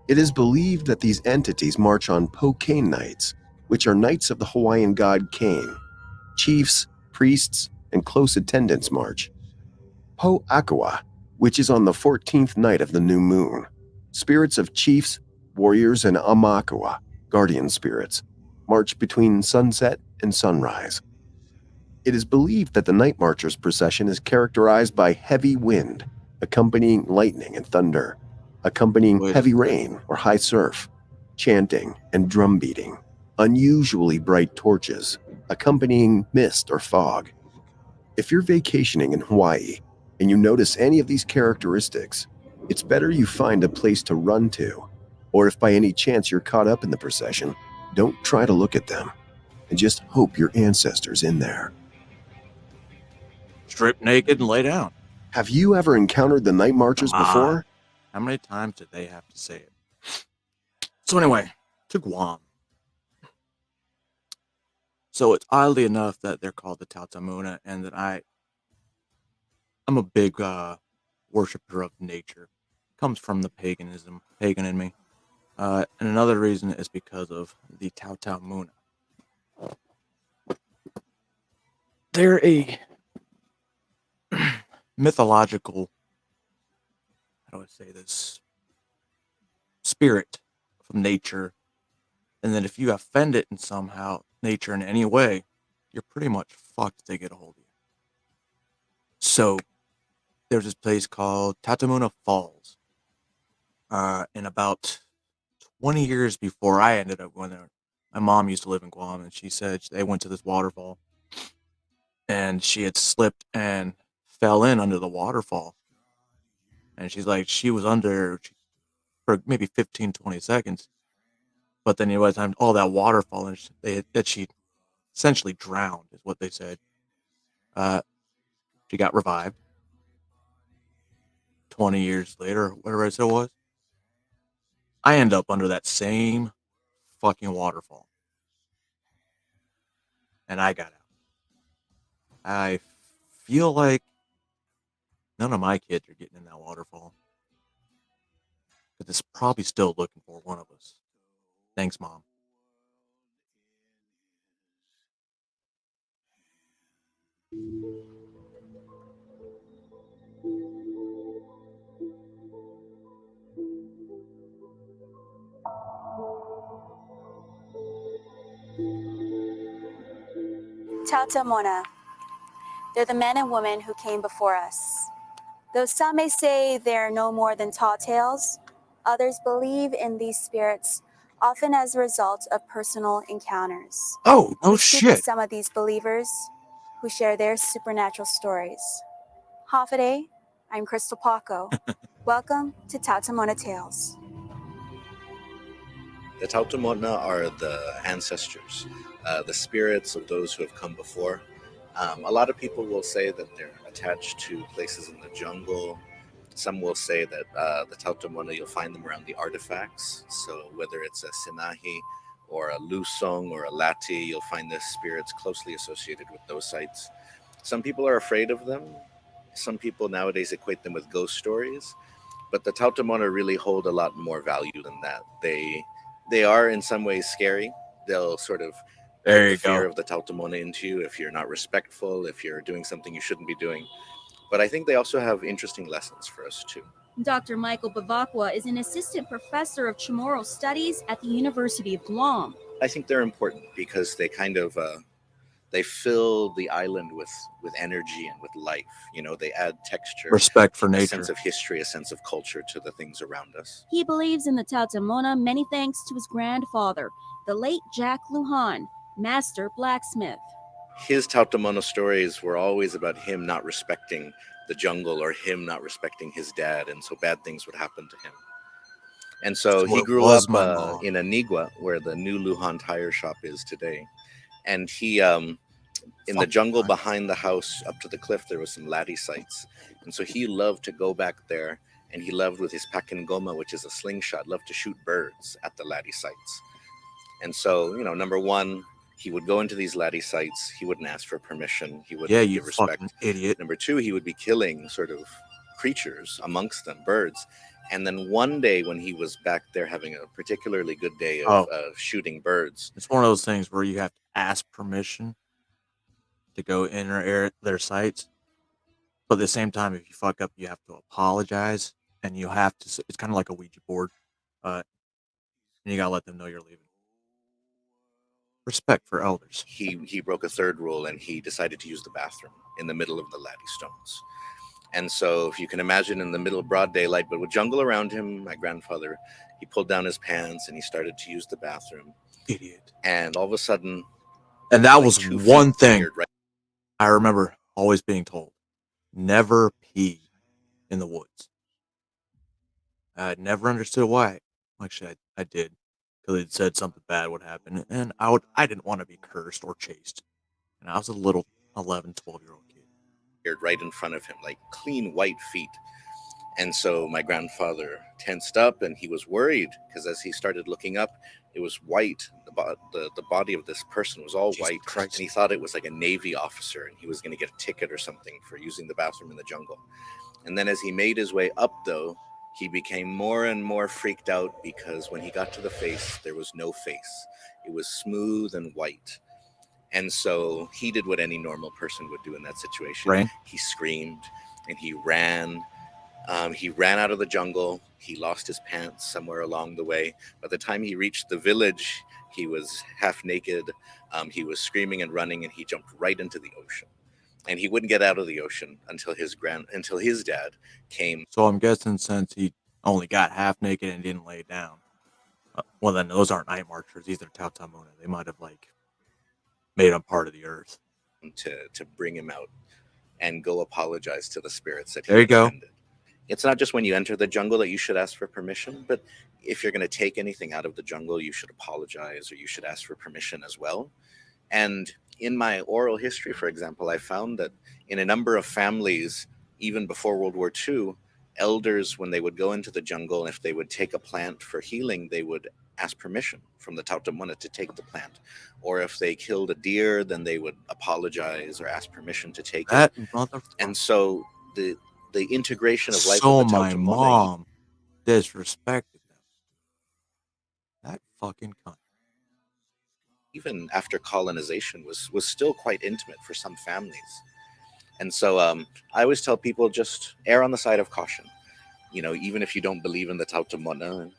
It is believed that these entities march on Pokane nights, which are nights of the Hawaiian god Kane. Chiefs, priests, and close attendants march. Po'akawa, which is on the 14th night of the new moon. Spirits of chiefs, warriors, and Amakawa, guardian spirits, march between sunset and sunrise. It is believed that the night marchers' procession is characterized by heavy wind, accompanying lightning and thunder, accompanying heavy rain or high surf, chanting and drum beating, unusually bright torches, accompanying mist or fog. If you're vacationing in Hawaii and you notice any of these characteristics, it's better you find a place to run to, or if by any chance you're caught up in the procession, don't try to look at them and just hope your ancestors in there. Strip naked and lay down. Have you ever encountered the night marchers before? How many times did they have to say it? So anyway, to Guam. So it's oddly enough that they're called the Taotaomona, and that I'm a big worshiper of nature. It comes from the pagan in me. And another reason is because of the Taotaomona. They're a mythological, how do I say this, spirit from nature, and that if you offend it in somehow nature in any way, you're pretty much fucked if they get a hold of you. So there's this place called Taotaomona Falls. And about 20 years before I ended up going there, my mom used to live in Guam, and she said they went to this waterfall, and she had slipped and fell in under the waterfall. And she's like, she was under for maybe 15, 20 seconds. But then by the time all that waterfall, and that she essentially drowned, is what they said. She got revived 20 years later, whatever it was. I end up under that same fucking waterfall. And I got out. I feel like none of my kids are getting in that waterfall. But it's probably still looking for one of us. Thanks, Mom. Taotaomona. They're the men and women who came before us. Though some may say they're no more than tall tales, others believe in these spirits, often as a result of personal encounters. Oh, no We speak shit. with some of these believers who share their supernatural stories. Hafide, I'm Crystal Paco. Welcome to Taotaomona Tales. The Taotaomona are the ancestors, the spirits of those who have come before. A lot of people will say that they're attached to places in the jungle. Some will say that the Taotaomona, you'll find them around the artifacts. So whether it's a sinahi or a lusong or a lati, you'll find the spirits closely associated with those sites. Some people are afraid of them. Some people nowadays equate them with ghost stories. But the Taotaomona really hold a lot more value than that. They are in some ways scary. They'll sort of There put you the fear go. of the Taotaomona into you if you're not respectful, if you're doing something you shouldn't be doing. But I think they also have interesting lessons for us too. Dr. Michael Bavakwa is an assistant professor of Chamorro Studies at the University of Guam. I think they're important because they kind of they fill the island with energy and with life. You know, they add texture, Respect for a nature. sense of history, a sense of culture to the things around us. He believes in the Taotaomona many thanks to his grandfather, the late Jack Lujan, master blacksmith. His Taotaomona stories were always about him not respecting the jungle or him not respecting his dad, and so bad things would happen to him. And so he grew up in Anigua, where the new Lujan tire shop is today. And he, in the jungle behind the house up to the cliff, there was some laddie sites. And so he loved to go back there, and he loved with his pakingoma, which is a slingshot, loved to shoot birds at the laddie sites. And so, you know, number one, he would go into these laddie sites. He wouldn't ask for permission. He wouldn't give respect. Idiot. Number two, he would be killing sort of creatures, amongst them birds. And then one day when he was back there having a particularly good day of shooting birds. It's one of those things where you have to ask permission to go in their sites. But at the same time, if you fuck up, you have to apologize. And you have to, it's kind of like a Ouija board. And you got to let them know you're leaving. Respect for elders. He broke a third rule, and he decided to use the bathroom in the middle of the laddie stones. And so if you can imagine, in the middle of broad daylight, but with jungle around him, my grandfather, he pulled down his pants and he started to use the bathroom. Idiot. And all of a sudden, and that like was 2 one feet thing appeared right. I remember always being told: never pee in the woods. I never understood why. Actually, I did, because it said something bad would happen, and I didn't want to be cursed or chased. And I was a little 11, 12-year-old kid. Right in front of him, like clean white feet. And so my grandfather tensed up, and he was worried because as he started looking up, it was white. The body of this person was all white. And he thought it was like a Navy officer, and he was going to get a ticket or something for using the bathroom in the jungle. And then as he made his way up, though, he became more and more freaked out because when he got to the face, there was no face. It was smooth and white. And so he did what any normal person would do in that situation. Right. He screamed and he ran. He ran out of the jungle. He lost his pants somewhere along the way. By the time he reached the village, He was half naked. He was screaming and running, and he jumped right into the ocean. And he wouldn't get out of the ocean until his dad came. So I'm guessing since he only got half naked and didn't lay down, well then those aren't night marchers. These are Taotaomona. They might have like made him part of the earth. To bring him out and go apologize to the spirits that he There you go. offended. It's not just when you enter the jungle that you should ask for permission, but if you're going to take anything out of the jungle, you should apologize or you should ask for permission as well. And in my oral history, for example, I found that in a number of families, even before World War II, elders, when they would go into the jungle, if they would take a plant for healing, they would ask permission from the Taotaomona to take the plant. Or if they killed a deer, then they would apologize or ask permission to take it. And so the integration of life So with the my Taotaomona, mom disrespected them. That fucking cunt. even after colonization, was still quite intimate for some families. And so I always tell people, just err on the side of caution. You know, even if you don't believe in the Taotaomona,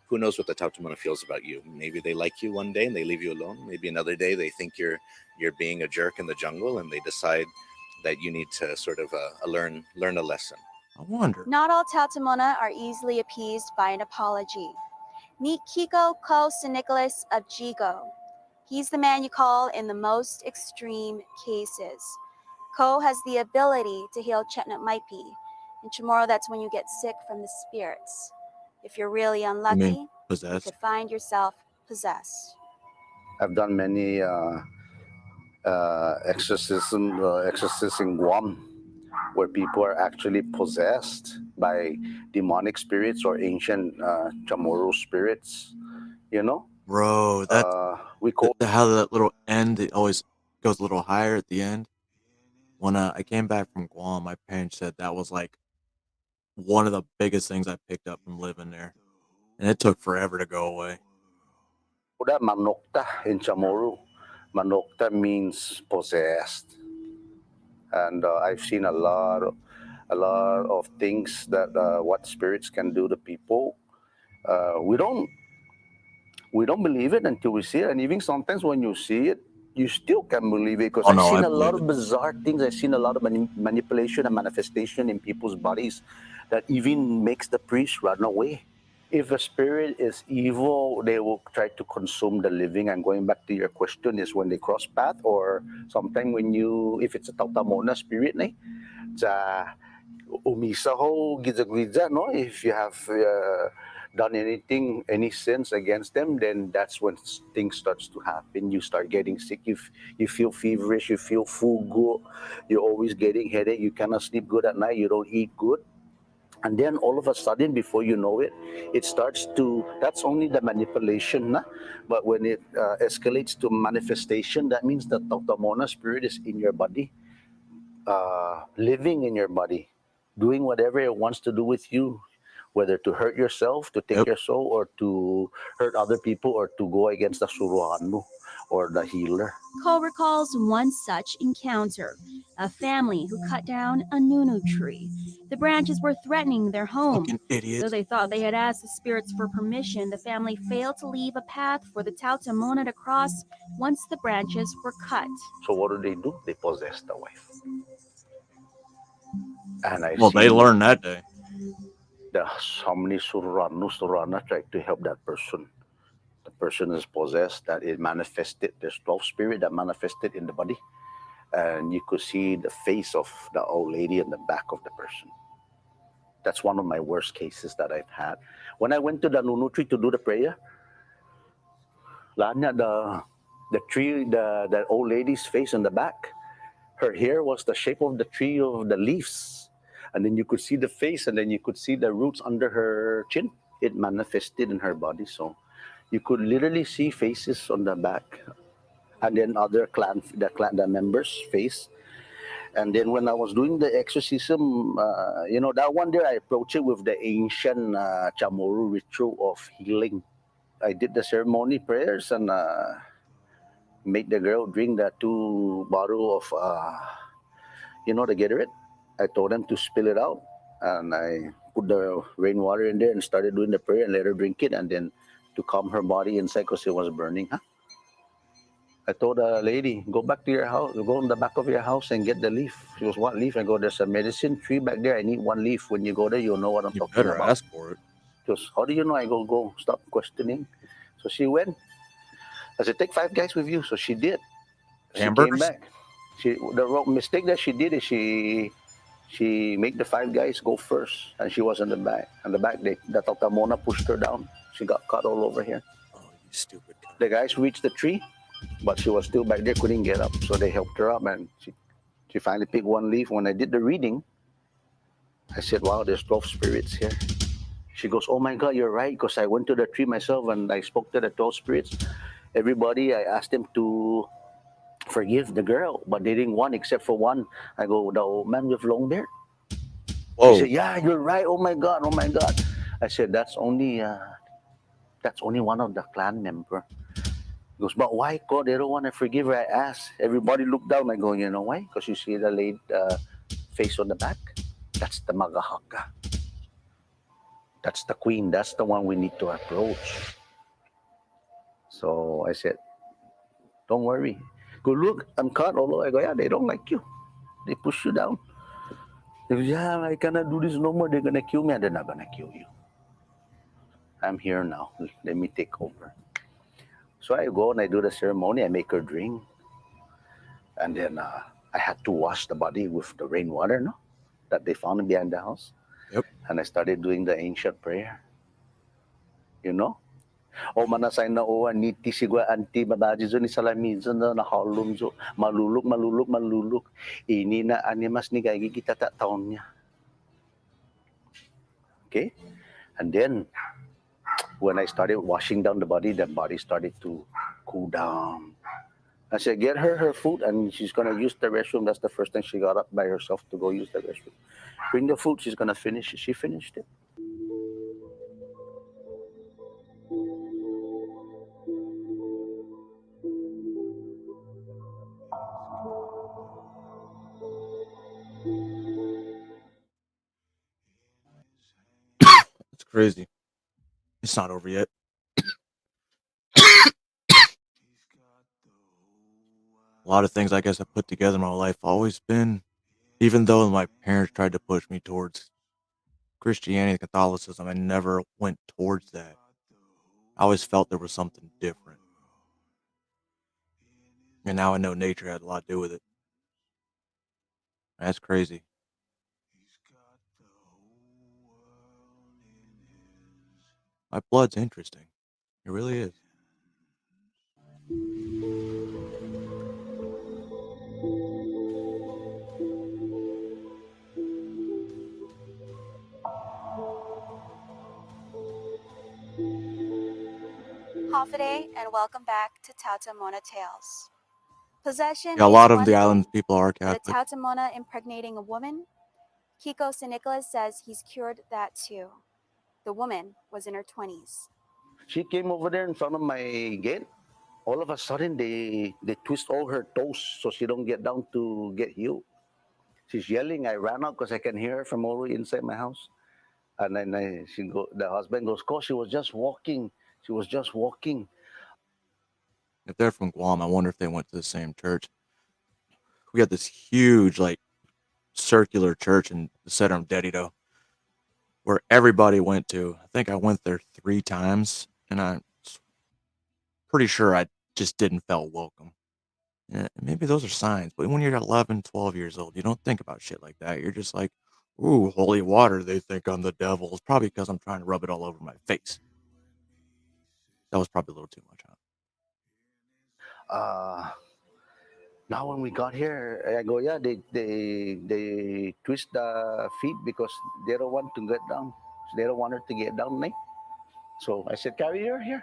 who knows what the Taotaomona feels about you? Maybe they like you one day and they leave you alone. Maybe another day they think you're being a jerk in the jungle and they decide that you need to sort of learn a lesson. I wonder. Not all Taotaomona are easily appeased by an apology. Meet Kiko Ko San Nicolas of Jigo. He's the man you call in the most extreme cases. Ko has the ability to heal Chetnut Maipi. In Chamorro, that's when you get sick from the spirits. If you're really unlucky, you could find yourself possessed. I've done many exorcisms in Guam, where people are actually possessed by demonic spirits or ancient Chamorro spirits. You know, Bro, that's we call how that little end, it always goes a little higher at the end. When I came back from Guam, my parents said that was like one of the biggest things I picked up from living there, and it took forever to go away. that manokta in Chamorro. Manokta means possessed, and I've seen a lot of things that what spirits can do to people. We don't believe it until we see it, and even sometimes when you see it, you still can't believe it, because I've seen a lot of bizarre things. I've seen a lot of manipulation and manifestation in people's bodies that even makes the priest run away. If a spirit is evil, they will try to consume the living. And going back to your question, is when they cross path, or sometime when if it's a Taotaomona spirit, umisa ho gidza, no? If you have done any sins against them, then that's when things starts to happen. You start getting sick. You feel feverish. You feel fugu. You're always getting headache. You cannot sleep good at night. You don't eat good. And then all of a sudden, before you know it, it starts to, that's only the manipulation. Nah? But when it escalates to manifestation, that means the Taotaomona spirit is in your body, living in your body, doing whatever it wants to do with you, whether to hurt yourself, to take your soul, or to hurt other people, or to go against the suruhan or the healer. Ko recalls one such encounter, a family who cut down a nunu tree. The branches were threatening their home. Though they thought they had asked the spirits for permission, the family failed to leave a path for the Taotaomona to cross once the branches were cut. So what do? They possess the wife. And they learned that day. How many Surana tried to help that person. The person is possessed, that it manifested. There's 12 spirits that manifested in the body. And you could see the face of the old lady in the back of the person. That's one of my worst cases that I've had. When I went to the Nunu tree to do the prayer, the tree, the old lady's face in the back, her hair was the shape of the tree of the leaves. And then you could see the face, and then you could see the roots under her chin. It manifested in her body. So you could literally see faces on the back, and then other the members' face. And then when I was doing the exorcism, that one there, I approached it with the ancient Chamorro ritual of healing. I did the ceremony prayers and made the girl drink the 2 bottles of, the Gatorade. I told them to spill it out, and I put the rainwater in there and started doing the prayer and let her drink it, and then to calm her body inside because it was burning. Huh? I told the lady, go back to your house, go in the back of your house and get the leaf. She goes, what leaf? I go, there's a medicine tree back there. I need one leaf. When you go there, you'll know what I'm talking better about. ask for it. She goes, how do you know? I go, stop questioning. So she went. I said, take 5 guys with you. So she did. She came Hamburgers? back. The mistake that she did is she made the 5 guys go first, and she was in the back. And the back, the Taotaomona pushed her down. She got cut all over here. Oh, you stupid. The guys reached the tree, but she was still back there, couldn't get up. So they helped her up, and she finally picked one leaf. When I did the reading, I said, wow, there's 12 spirits here. She goes, oh my God, you're right, because I went to the tree myself and I spoke to the 12 spirits. Everybody, I asked them to forgive the girl, but they didn't want except for one. I go, the old man with long beard. Whoa. She said, yeah, you're right. Oh my God, oh my God. I said, that's only one of the clan member. He goes, but why, God? They don't want to forgive her. I asked. Everybody looked down. I go, you know why? Because you see the lady face on the back? That's the Magahaka. That's the queen. That's the one we need to approach. So I said, don't worry. Go look, I'm cut. Although I go, yeah, they don't like you. They push you down. They go, yeah, I cannot do this no more. They're going to kill me. And they're not going to kill you. I'm here now. Let me take over. So I go and I do the ceremony. I make her drink. And then I had to wash the body with the rainwater, no? That they found behind the house. Yep. And I started doing the ancient prayer. You know? O manasay na o aniti sigwa anti babaji zo ni salamizo na nahalum zo maluluk ini na animas ni gagi kita tak taon niya. Okay? And then when I started washing down the body started to cool down. I said, get her food, and she's going to use the restroom. That's the first thing she got up by herself to go use the restroom. Bring the food. She's going to finish it. She finished it. It's crazy. It's not over yet. A lot of things I guess I put together in my life always been, even though my parents tried to push me towards Christianity and Catholicism, I never went towards that. I always felt there was something different. And now I know nature had a lot to do with it. That's crazy. My blood's interesting. It really is. Hafide, and welcome back to Taotaomona Tales. Possession Yeah, a is lot of one the island thing, people are but a Catholic. Taotaomona impregnating a woman? Kiko St. Nicholas says he's cured that too. The woman was in her 20s. She came over there in front of my gate. All of a sudden, they twist all her toes so she don't get down to get healed. She's yelling. I ran out because I can hear her from all the way inside my house. And then the husband goes, "Gosh, she was just walking. She was just walking." If they're from Guam, I wonder if they went to the same church. We got this huge, circular church in the center of Dedido where everybody went to. I think I went there 3 times, and I'm pretty sure I just didn't feel welcome. Yeah, maybe those are signs, but when you're 11, 12 years old, you don't think about shit like that. You're just like, ooh, holy water, they think I'm the devil. It's probably because I'm trying to rub it all over my face. That was probably a little too much, huh? Now when we got here, I go, yeah, they twist the feet because they don't want to get down. They don't want her to get down, right? So I said, carry her here.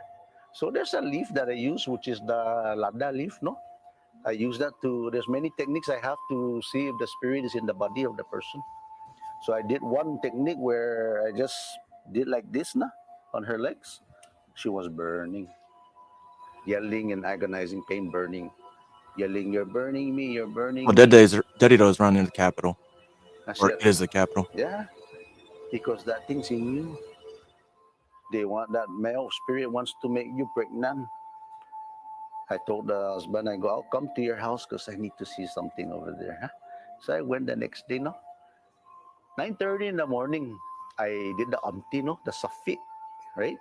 So there's a leaf that I use, which is the lada leaf, no? I use that there's many techniques I have to see if the spirit is in the body of the person. So I did one technique where I just did like this, na, on her legs. She was burning, yelling in agonizing pain, burning. Yelling, you're burning me, you're burning Well, me. Dedido is running the capital. Or Said, is the capital. yeah, because that thing's in you. They want that male spirit wants to make you pregnant. I told the husband, I go, I'll come to your house because I need to see something over there. Huh? So I went the next day, no? 9:30 in the morning, I did the umpty, no? The safi, right?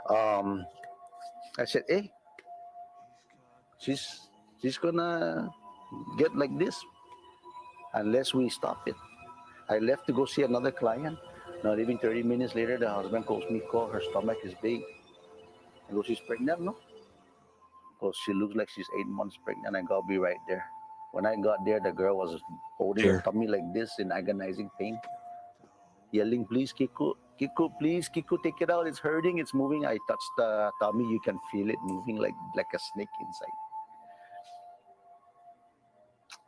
Um, I said, hey, she's she's gonna get like this unless we stop it. I left to go see another client. Not even 30 minutes later, the husband calls me, call, her stomach is big. I go, she's pregnant, no? Because she looks like she's 8 months pregnant. I go, I'll be right there. When I got there, the girl was holding her tummy like this in agonizing pain, yelling, please, Kiku, Kiku, please, Kiku, take it out. It's hurting, it's moving. I touched the tummy, you can feel it moving like a snake inside.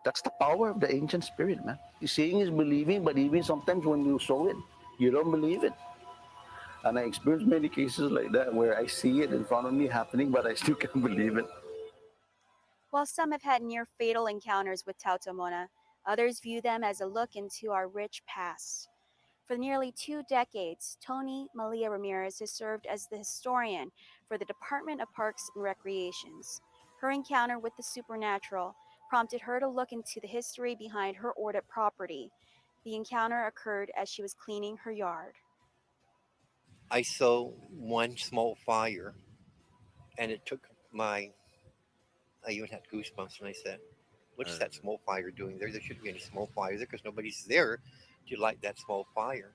That's the power of the ancient spirit, man. Seeing is believing, but even sometimes when you show it, you don't believe it. And I experienced many cases like that where I see it in front of me happening, but I still can't believe it. While some have had near fatal encounters with Taotaomona, others view them as a look into our rich past. For nearly 2 decades, Tony Malia Ramirez has served as the historian for the Department of Parks and Recreations. Her encounter with the supernatural prompted her to look into the history behind her ordered property. The encounter occurred as she was cleaning her yard. I saw one small fire, and it took my. I even had goosebumps when I said, "What is that small fire doing there? There shouldn't be any small fire there because nobody's there to light that small fire."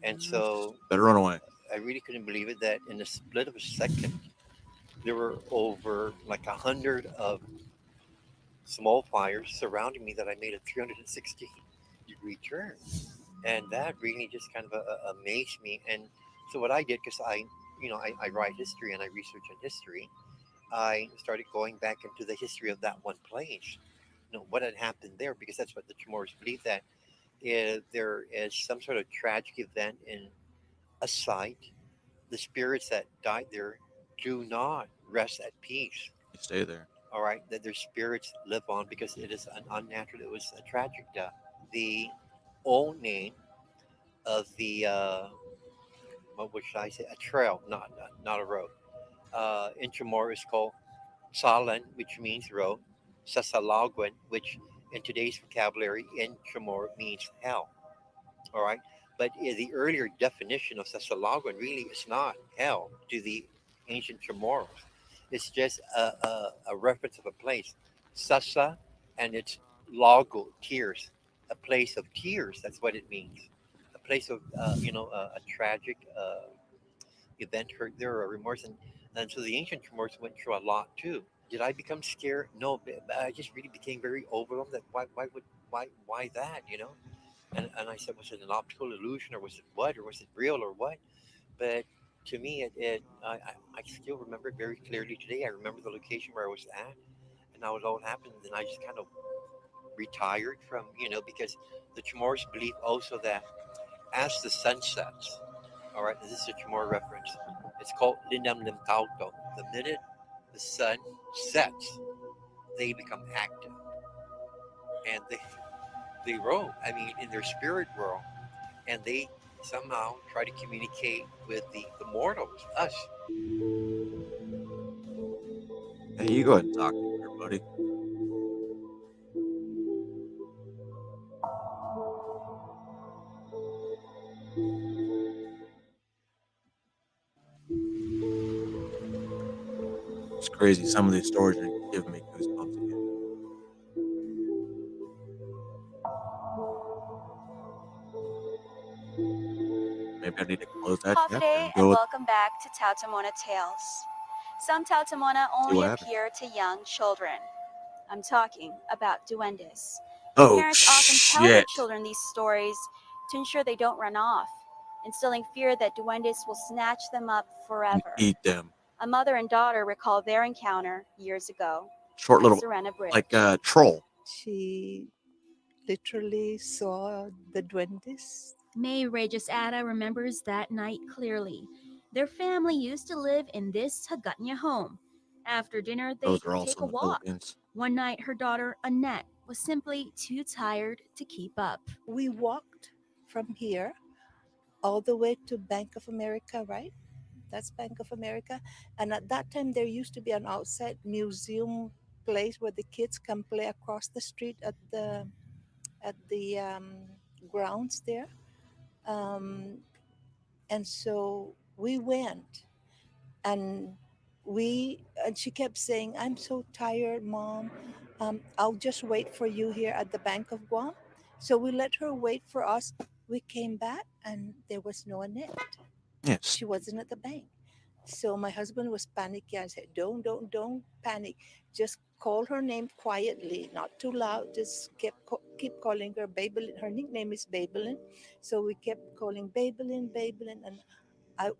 And so, better run away. I really couldn't believe it that in a split of a second, there were over like 100 of small fires surrounding me that I made a 360-degree turn, and that really just kind of amazed me. And so what I did, because I write history and I research in history, I started going back into the history of that one place. What had happened there, because that's what the Chamorros believe, that there is some sort of tragic event in a site. The spirits that died there do not rest at peace. You stay there. All right, that their spirits live on because it is an unnatural. It was a tragic death. The old name of the what should I say? A trail, not a road. In Chamorro is called Salan, which means road. Sasalagwan, which in today's vocabulary in Chamorro means hell. All right, but the earlier definition of Sasalagwan really is not hell to the ancient Chamorros. It's just a reference of a place. Sasa, and it's lago, tears, a place of tears. That's what it means. A place of, a tragic event hurt there or remorse. And so the ancient Chamorros went through a lot too. Did I become scared? No, but I just really became very overwhelmed. That why that? And I said, was it an optical illusion, or was it what, or was it real, or what? But to me, I still remember it very clearly today. I remember the location where I was at, and how it all happened. And I just kind of retired from, because the Chamorros believe also that as the sun sets, all right, this is a Chamorro reference. It's called Lindam Lim Tauto. The minute the sun sets, they become active, and they roam. I mean, in their spirit world, and they somehow try to communicate with the mortals, us. Hey, you go ahead and talk to her, buddy. It's crazy. Some of these stories are giving me goosebumps again. Maybe I need to close that chapter and go. Welcome back to Taotaomona Tales. Some Taotaomona only appear to young children. I'm talking about duendes. Parents often tell their children these stories to ensure they don't run off, instilling fear that duendes will snatch them up forever. Eat them. A mother and daughter recall their encounter years ago. Short little, Serena Bridge. like a troll. She literally saw the duendes. May Regis Ada remembers that night clearly. Their family used to live in this Hagutnya home. After dinner, they'd take a walk. One night, her daughter, Annette, was simply too tired to keep up. We walked from here all the way to Bank of America, right? That's Bank of America. And at that time, there used to be an outside museum place where the kids can play across the street at the grounds there. Um, and so we went, and and she kept saying, "I'm so tired, Mom. I'll just wait for you here at the Bank of Guam." So we let her wait for us. We came back, and there was no Annette. Yes. She wasn't at the bank. So my husband was panicking. I said, don't panic. Just call her name quietly, not too loud. Just keep calling her Babylin. Her nickname is Babylin. So we kept calling Babylin, Babylin. And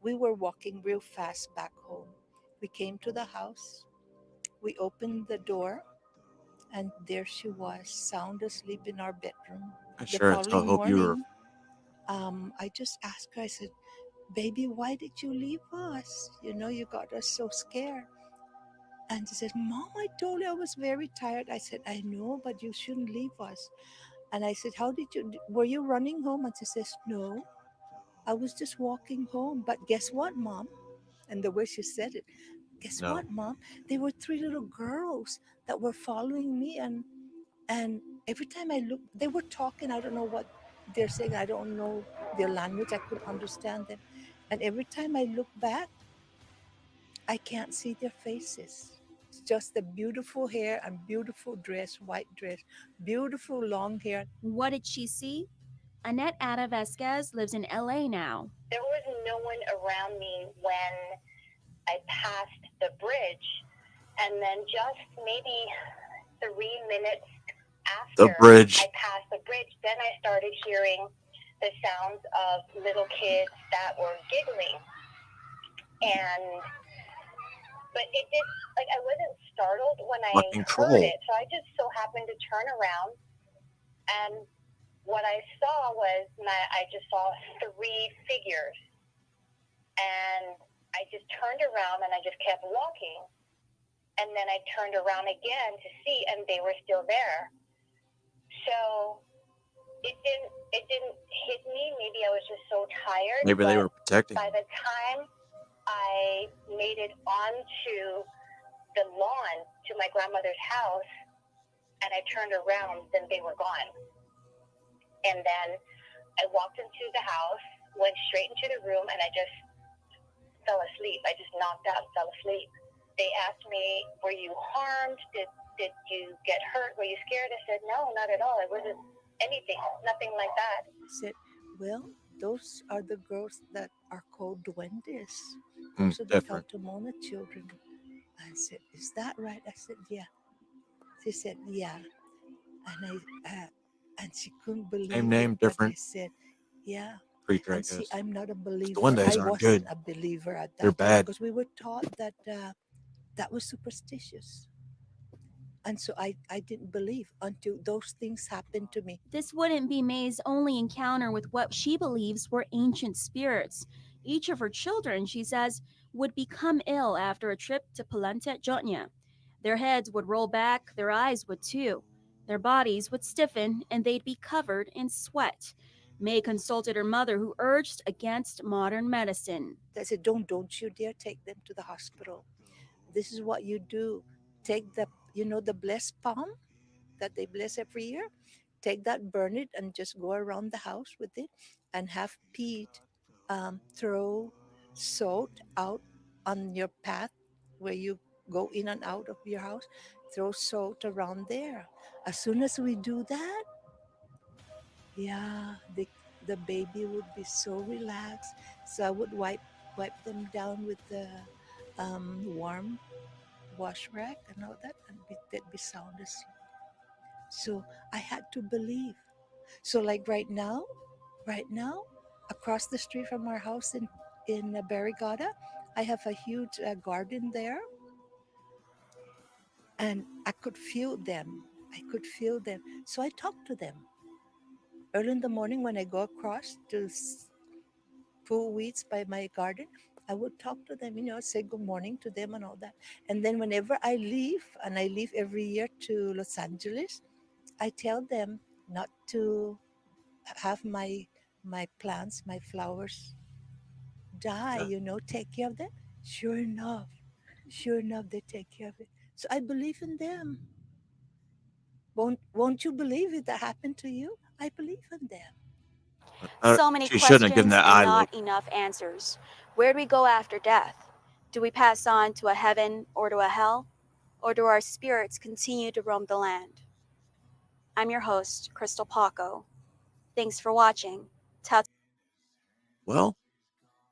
we were walking real fast back home. We came to the house. We opened the door, and there she was, sound asleep in our bedroom. The Sure. So I following hope you were. morning, I just asked her, I said, "Baby, why did you leave us? You got us so scared." And she said, "Mom, I told you I was very tired." I said, "I know, but you shouldn't leave us." And I said, were you running home?" And she says, "No, I was just walking home. But guess what, Mom?" And the way she said it, "Guess No. what, Mom? There were 3 little girls that were following me. And every time I look, they were talking. I don't know what they're saying. I don't know their language. I couldn't understand them. And every time I look back, I can't see their faces. It's just the beautiful hair and beautiful dress, white dress, beautiful long hair." What did she see? Annette Ada Vasquez lives in LA now. There was no one around me when I passed the bridge. And then just maybe 3 minutes after I passed the bridge, then I started hearing the sounds of little kids that were giggling. But it did, I wasn't startled when I heard it. So I just so happened to turn around, and what I saw was I just saw 3 figures. And I just turned around and I just kept walking. And then I turned around again to see, and they were still there. So it didn't hit me. Maybe I was just so tired. Maybe they were protecting. By the time I made it onto the lawn to my grandmother's house, and I turned around, then they were gone. And then I walked into the house, went straight into the room, and I just fell asleep. I just knocked out and fell asleep. They asked me, "Were you harmed? Did you get hurt? Were you scared?" I said, "No, not at all. It wasn't anything, nothing like that." I said, "Well, those are the girls that are called duendes. Those are the Taotaomona children." I said, "Is that right?" I said, "Yeah." She said, "Yeah." And she couldn't believe Same name, it. But I different said, "Yeah." creature, I And see, guess. I'm not a believer. Duendes I aren't wasn't good. a believer at that They're time bad. because we were taught that that was superstitious. And so I didn't believe until those things happened to me. This wouldn't be May's only encounter with what she believes were ancient spirits. Each of her children, she says, would become ill after a trip to Palenque, Jotnya. Their heads would roll back, their eyes would too. Their bodies would stiffen, and they'd be covered in sweat. May consulted her mother, who urged against modern medicine. I said, don't you dare take them to the hospital. This is what you do. Take the blessed palm that they bless every year. Take that, burn it, and just go around the house with it, and have Pete throw salt out on your path where you go in and out of your house. Throw salt around there. As soon as we do that, yeah, the baby would be so relaxed. So I would wipe them down with the warm wash rag and all that, and they'd be sound asleep. So I had to believe. So like right now, across the street from our house in Barrigada, I have a huge garden there, and I could feel them. So I talked to them early in the morning when I go across to pull weeds by my garden. I would talk to them, say good morning to them and all that. And then whenever I leave, and I leave every year to Los Angeles, I tell them not to have my my plants, my flowers die, take care of them. Sure enough, they take care of it. So I believe in them. Won't you believe it that happened to you? I believe in them. So many She shouldn't have given questions that and eye not look. enough answers. Where do we go after death? Do we pass on to a heaven or to a hell? Or do our spirits continue to roam the land? I'm your host, Crystal Paco. Thanks for watching. Well,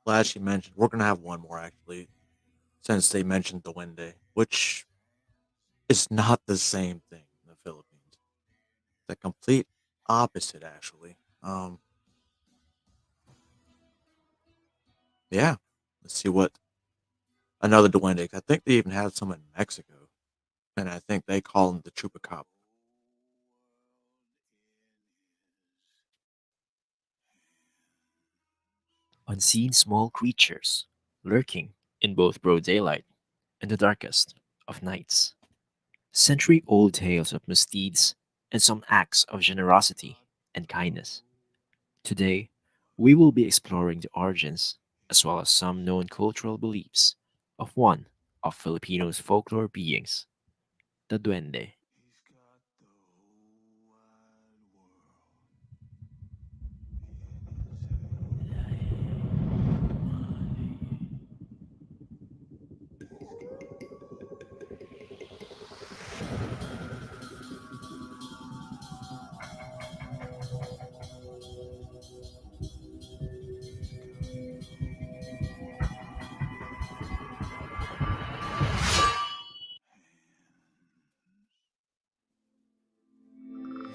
glad she mentioned. We're gonna have one more actually, since they mentioned the Duende, which is not the same thing in the Philippines. The complete opposite, actually. Yeah. Let's see what another Duende. I think they even had some in Mexico, and I think they call them the Chupacabra. Unseen small creatures lurking in both broad daylight and the darkest of nights. Century old tales of misdeeds and some acts of generosity and kindness. Today, we will be exploring the origins as well as some known cultural beliefs of one of Filipinos' folklore beings, the Duende.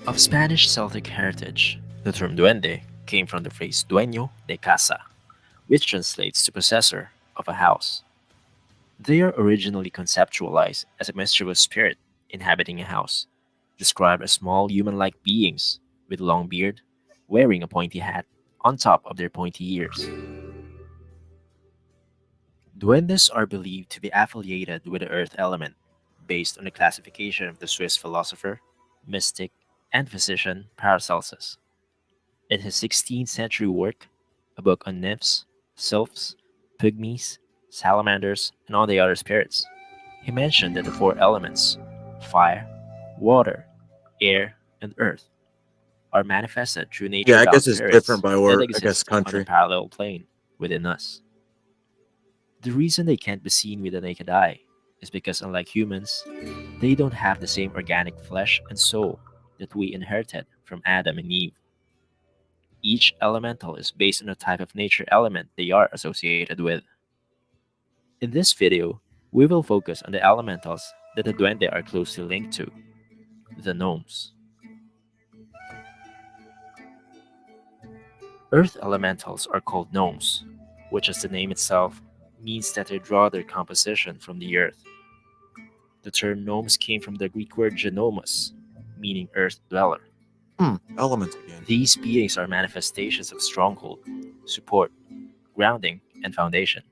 Of Spanish Celtic heritage, the term duende came from the phrase dueño de casa, which translates to possessor of a house. They are originally conceptualized as a mischievous spirit inhabiting a house, described as small human-like beings with long beard, wearing a pointy hat on top of their pointy ears. Duendes are believed to be affiliated with the earth element, based on the classification of the Swiss philosopher, mystic, and physician Paracelsus. In his 16th century work, a book on nymphs, sylphs, pygmies, salamanders, and all the other spirits, he mentioned that the four elements fire, water, air, and earth are manifested through Yeah, nature I bound guess it's different spirits by that word. I guess exist on a country. parallel plane within us. The reason they can't be seen with the naked eye is because, unlike humans, they don't have the same organic flesh and soul that we inherited from Adam and Eve. Each elemental is based on the type of nature element they are associated with. In this video, we will focus on the elementals that the duende are closely linked to, the gnomes. Earth elementals are called gnomes, which, as the name itself, means that they draw their composition from the earth. The term gnomes came from the Greek word genomus, meaning earth dweller. Elements again. These beings are manifestations of stronghold, support, grounding, and foundation.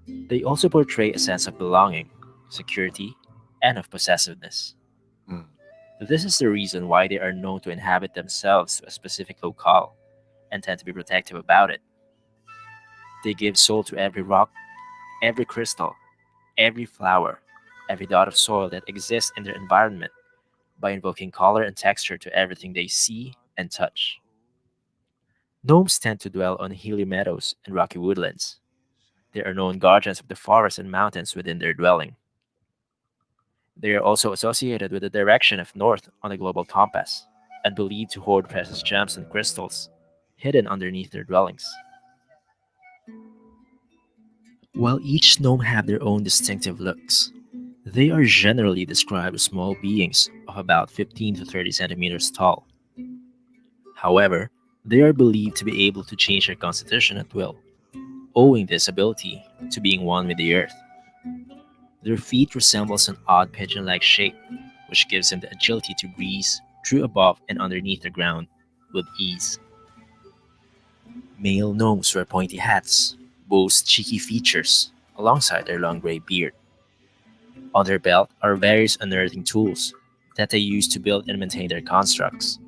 They also portray a sense of belonging, security, and of possessiveness. This is the reason why they are known to inhabit themselves to a specific locale and tend to be protective about it. They give soul to every rock, every crystal, every flower, every dot of soil that exists in their environment by invoking color and texture to everything they see and touch. Gnomes tend to dwell on hilly meadows and rocky woodlands. They are known guardians of the forests and mountains within their dwelling. They are also associated with the direction of north on the global compass and believed to hoard precious gems and crystals hidden underneath their dwellings. While each gnome have their own distinctive looks, they are generally described as small beings of about 15 to 30 centimeters tall. However, they are believed to be able to change their constitution at will, owing this ability to being one with the earth. Their feet resembles an odd pigeon-like shape, which gives them the agility to breeze through above and underneath the ground with ease. Male gnomes wear pointy hats, boast cheeky features, alongside their long gray beard. On their belt are various unearthing tools that they use to build and maintain their constructs.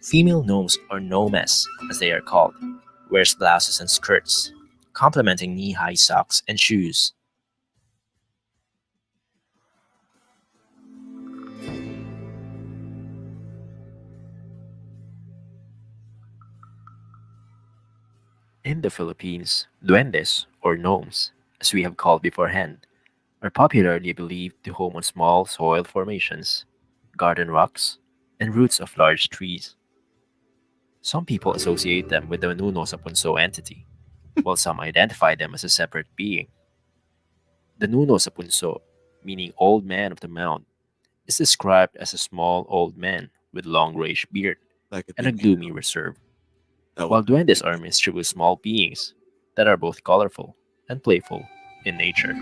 Female gnomes, or gnomes as they are called, wears blouses and skirts, complementing knee-high socks and shoes. In the Philippines, duendes, or gnomes, as we have called beforehand, are popularly believed to home on small soil formations, garden rocks, and roots of large trees. Some people associate them with the Nuno Sapunso entity, while some identify them as a separate being. The Nuno Sapunso, meaning old man of the mound, is described as a small old man with long grayish beard and a gloomy reserve, while duendes are mischievous small beings that are both colorful and playful in nature.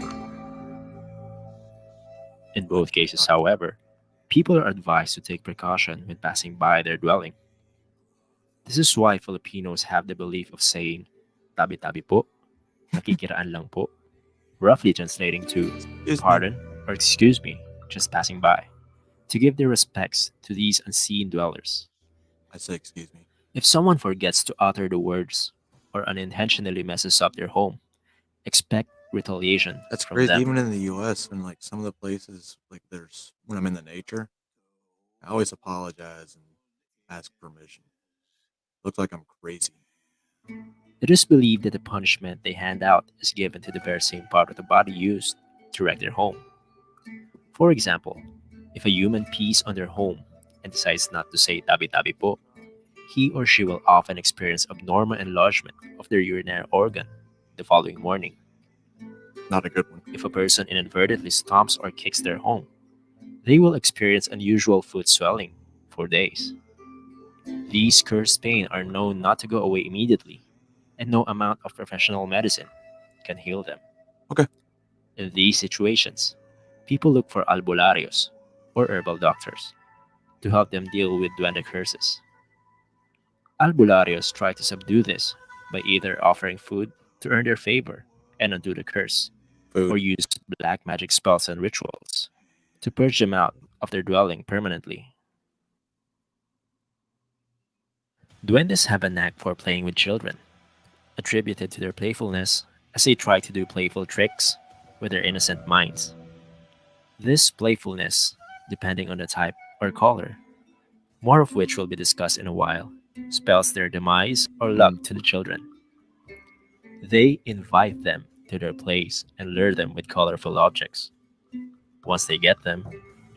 In both cases, however, people are advised to take precaution when passing by their dwelling. This is why Filipinos have the belief of saying, tabi-tabi po, nakikiraan lang po, roughly translating to, pardon or excuse me, just passing by, to give their respects to these unseen dwellers. I say excuse me. If someone forgets to utter the words or unintentionally messes up their home, expect retaliation That's from crazy. them. Even in the U.S. and like some of the places, like there's when I'm in the nature, I always apologize and ask permission. Looks like I'm crazy. It is believed that the punishment they hand out is given to the very same part of the body used to wreck their home. For example, if a human pees on their home and decides not to say tabi-tabi po, he or she will often experience abnormal enlargement of their urinary organ the following morning. Not a good one. If a person inadvertently stomps or kicks their home, they will experience unusual foot swelling for days. These cursed pains are known not to go away immediately, and no amount of professional medicine can heal them. Okay. In these situations, people look for albularyos, or herbal doctors, to help them deal with duende curses. Albularios try to subdue this by either offering food to earn their favor and undo the curse, or use black magic spells and rituals to purge them out of their dwelling permanently. Duendes have a knack for playing with children, attributed to their playfulness as they try to do playful tricks with their innocent minds. This playfulness, depending on the type or color, more of which will be discussed in a while, spells their demise or luck to the children. They invite them to their place and lure them with colorful objects. Once they get them,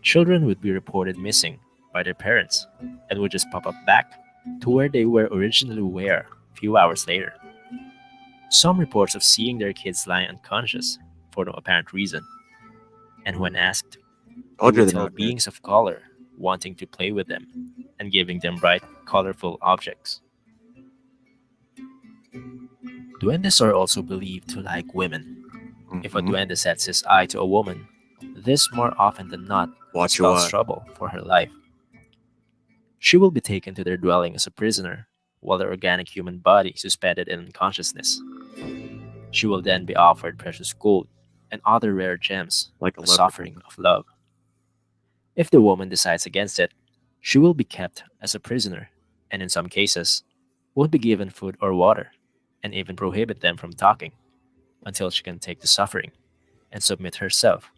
children would be reported missing by their parents and would just pop up back to where they were originally were a few hours later. Some reports of seeing their kids lying unconscious for no apparent reason, and when asked, they would tell beings of color wanting to play with them and giving them bright, colorful objects. Duendes are also believed to like women. If a duende sets his eye to a woman, this more often than not spells trouble for her life. She will be taken to their dwelling as a prisoner, while the organic human body suspended in unconsciousness. She will then be offered precious gold and other rare gems Like a as offering of love. If the woman decides against it, she will be kept as a prisoner, and in some cases, won't be given food or water, and even prohibit them from talking, until she can take the suffering and submit herself,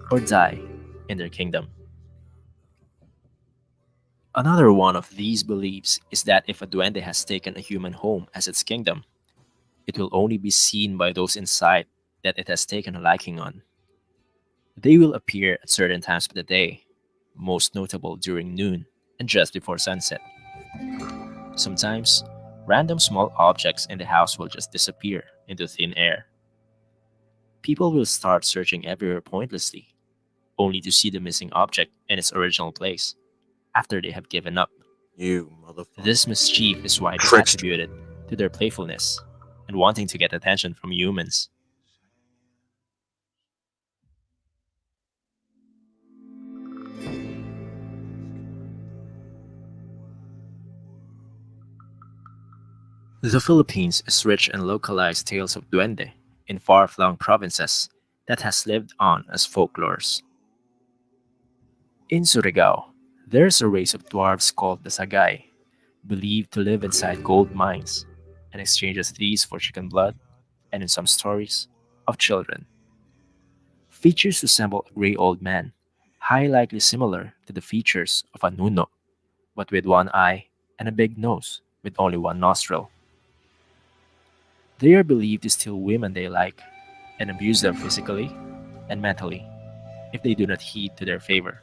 or die in their kingdom. Another one of these beliefs is that if a duende has taken a human home as its kingdom, it will only be seen by those inside that it has taken a liking on. They will appear at certain times of the day, most notable during noon and just before sunset. Sometimes, random small objects in the house will just disappear into thin air. People will start searching everywhere pointlessly, only to see the missing object in its original place after they have given up. You motherfucker. This mischief is widely Trickster. attributed to their playfulness and wanting to get attention from humans. The Philippines is rich in localized tales of duende in far-flung provinces that has lived on as folklores. In Surigao, there is a race of dwarves called the Sagay believed to live inside gold mines and exchanges these for chicken blood, and in some stories, of children. Features resemble a gray old man, highly likely similar to the features of a nuno, but with one eye and a big nose with only one nostril. They are believed to steal women they like and abuse them physically and mentally if they do not heed to their favor.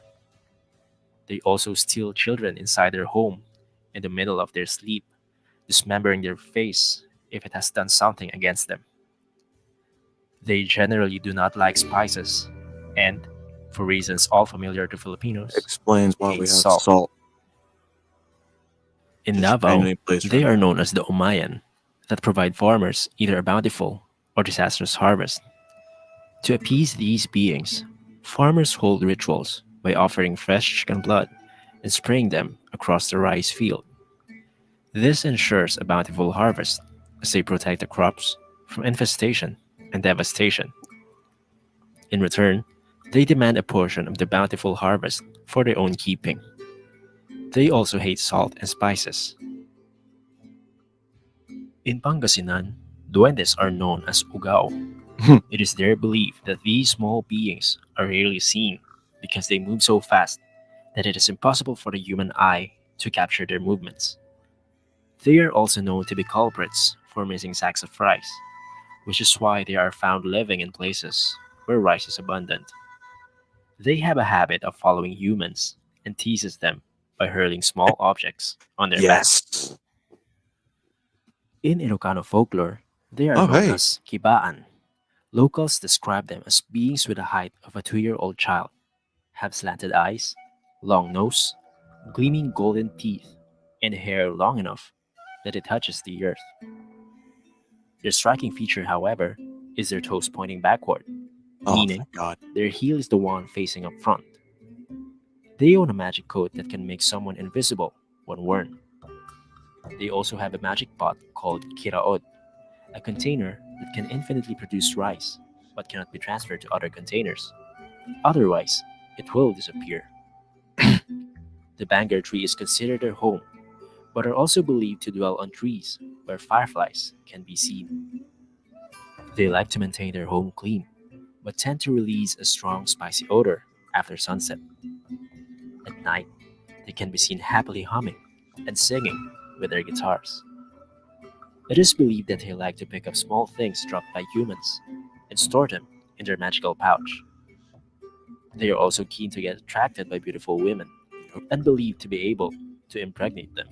They also steal children inside their home in the middle of their sleep, dismembering their face if it has done something against them. They generally do not like spices and, for reasons all familiar to Filipinos, Explains why we hate have salt. salt. In Just Davao, randomly placed they right are now. known as the Umayan, that provide farmers either a bountiful or disastrous harvest. To appease these beings, farmers hold rituals by offering fresh chicken blood and spraying them across the rice field. This ensures a bountiful harvest as they protect the crops from infestation and devastation. In return, they demand a portion of the bountiful harvest for their own keeping. They also hate salt and spices. In Pangasinan, duendes are known as ugao. It is their belief that these small beings are rarely seen because they move so fast that it is impossible for the human eye to capture their movements. They are also known to be culprits for missing sacks of rice, which is why they are found living in places where rice is abundant. They have a habit of following humans and teases them by hurling small objects on their backs. Yes. In Ilocano folklore, they are Oh, known hey. as kibaan. Locals describe them as beings with the height of a 2-year-old child, have slanted eyes, long nose, gleaming golden teeth, and hair long enough that it touches the earth. Their striking feature, however, is their toes pointing backward, Oh, meaning thank God. their heel is the one facing up front. They own a magic coat that can make someone invisible when worn. They also have a magic pot called kiraod, a container that can infinitely produce rice but cannot be transferred to other containers. Otherwise, it will disappear. The bangar tree is considered their home, but are also believed to dwell on trees where fireflies can be seen. They like to maintain their home clean, but tend to release a strong spicy odor after sunset. At night, they can be seen happily humming and singing with their guitars. It is believed that they like to pick up small things dropped by humans and store them in their magical pouch. They are also keen to get attracted by beautiful women and believed to be able to impregnate them.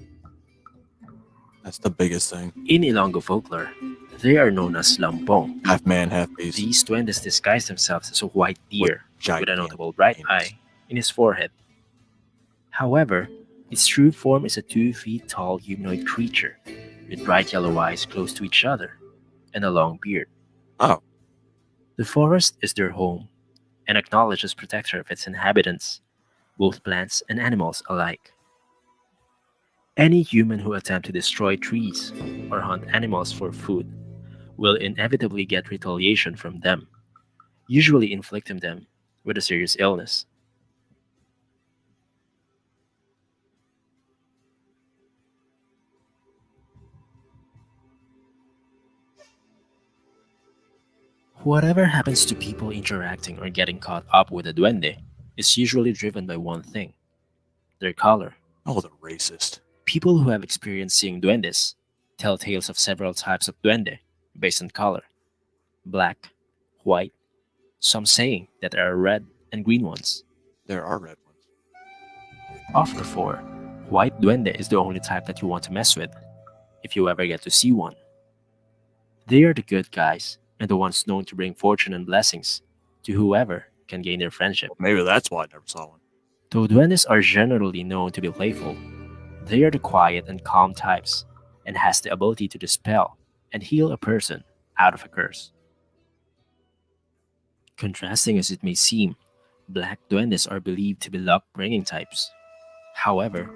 That's the biggest thing. In Ilonggo folklore, they are known as lampong. Half man, half beast. These duendes disguise themselves as a white deer with a gigantic notable bright eye in his forehead. However, its true form is a 2 feet tall humanoid creature with bright yellow eyes close to each other and a long beard. Oh. The forest is their home and acknowledged as protector of its inhabitants, both plants and animals alike. Any human who attempts to destroy trees or hunt animals for food will inevitably get retaliation from them, usually inflicting them with a serious illness. Whatever happens to people interacting or getting caught up with a duende is usually driven by one thing: their color. Oh, the racist. People who have experienced seeing duendes tell tales of several types of duende based on color: black, white, some saying that there are red and green ones. There are red ones. Of the four, white duende is the only type that you want to mess with, if you ever get to see one. They are the good guys and the ones known to bring fortune and blessings to whoever can gain their friendship. Maybe that's why I never saw one. Though duendes are generally known to be playful, they are the quiet and calm types and has the ability to dispel and heal a person out of a curse. Contrasting as it may seem, black duendes are believed to be luck-bringing types. However,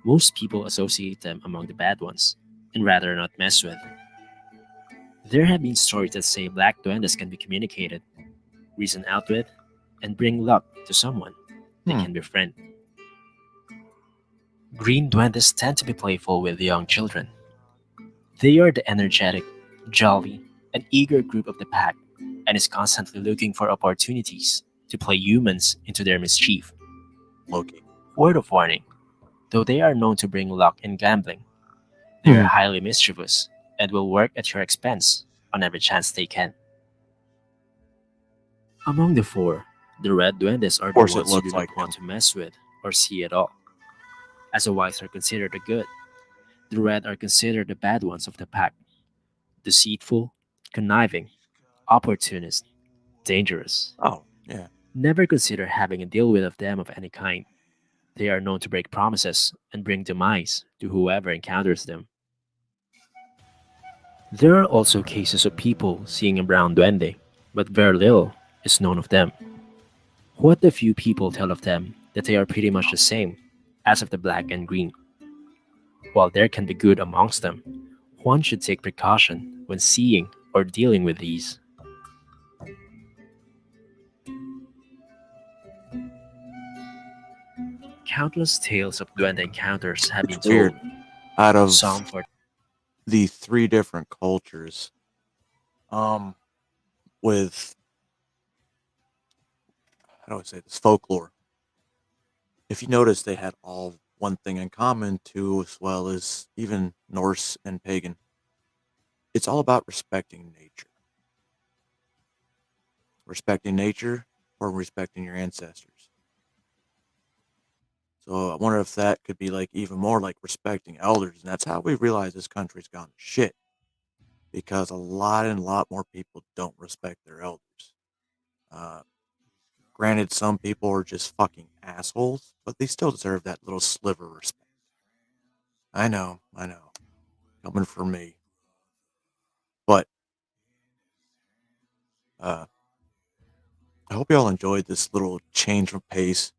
most people associate them among the bad ones and rather not mess with. There have been stories that say black duendes can be communicated, reason out with, and bring luck to someone they can befriend. Green duendes tend to be playful with young children. They are the energetic, jolly, and eager group of the pack, and is constantly looking for opportunities to play humans into their mischief. Loki. Word of warning, though they are known to bring luck in gambling, they are highly mischievous and will work at your expense on every chance they can. Among the four, the red duendes are Of the course, it ones you do looks not like want him. to mess with or see at all. As the whites are considered the good, the red are considered the bad ones of the pack. Deceitful, conniving, opportunist, dangerous. Oh, yeah. Never consider having a deal with them of any kind. They are known to break promises and bring demise to whoever encounters them. There are also cases of people seeing a brown duende, but very little is known of them. What the few people tell of them that they are pretty much the same as of the black and green. While there can be good amongst them, one should take precaution when seeing or dealing with these. Countless tales of duende encounters have been It's weird. told. Out of Some for the 3 different cultures, with how do I say this, folklore. If you notice, they had all one thing in common too, as well as even Norse and pagan. It's all about respecting nature. Respecting nature or respecting your ancestors. So I wonder if that could be like even more like respecting elders, and that's how we realize this country's gone to shit. Because a lot more people don't respect their elders. Uh, Granted, some people are just fucking assholes, but they still deserve that little sliver of respect. I know. Coming from me. But I hope y'all enjoyed this little change of pace.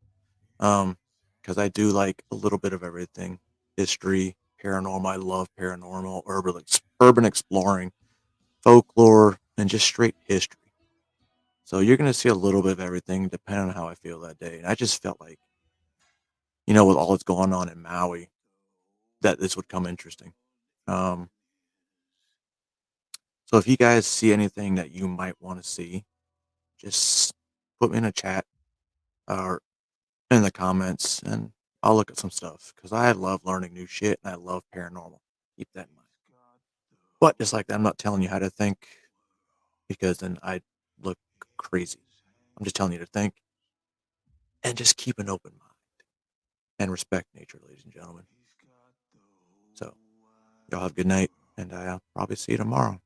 Because I do like a little bit of everything. History, paranormal. I love paranormal, urban exploring, folklore, and just straight history. So you're gonna see a little bit of everything depending on how I feel that day. And I just felt like, with all that's going on in Maui, that this would come interesting. Um, so if you guys see anything that you might want to see, just put me in a chat or in the comments, and I'll look at some stuff because I love learning new shit and I love paranormal. Keep that in mind. But just like that, I'm not telling you how to think because then I look crazy. I'm just telling you to think and just keep an open mind and respect nature, ladies and gentlemen. So y'all have a good night, and I'll probably see you tomorrow.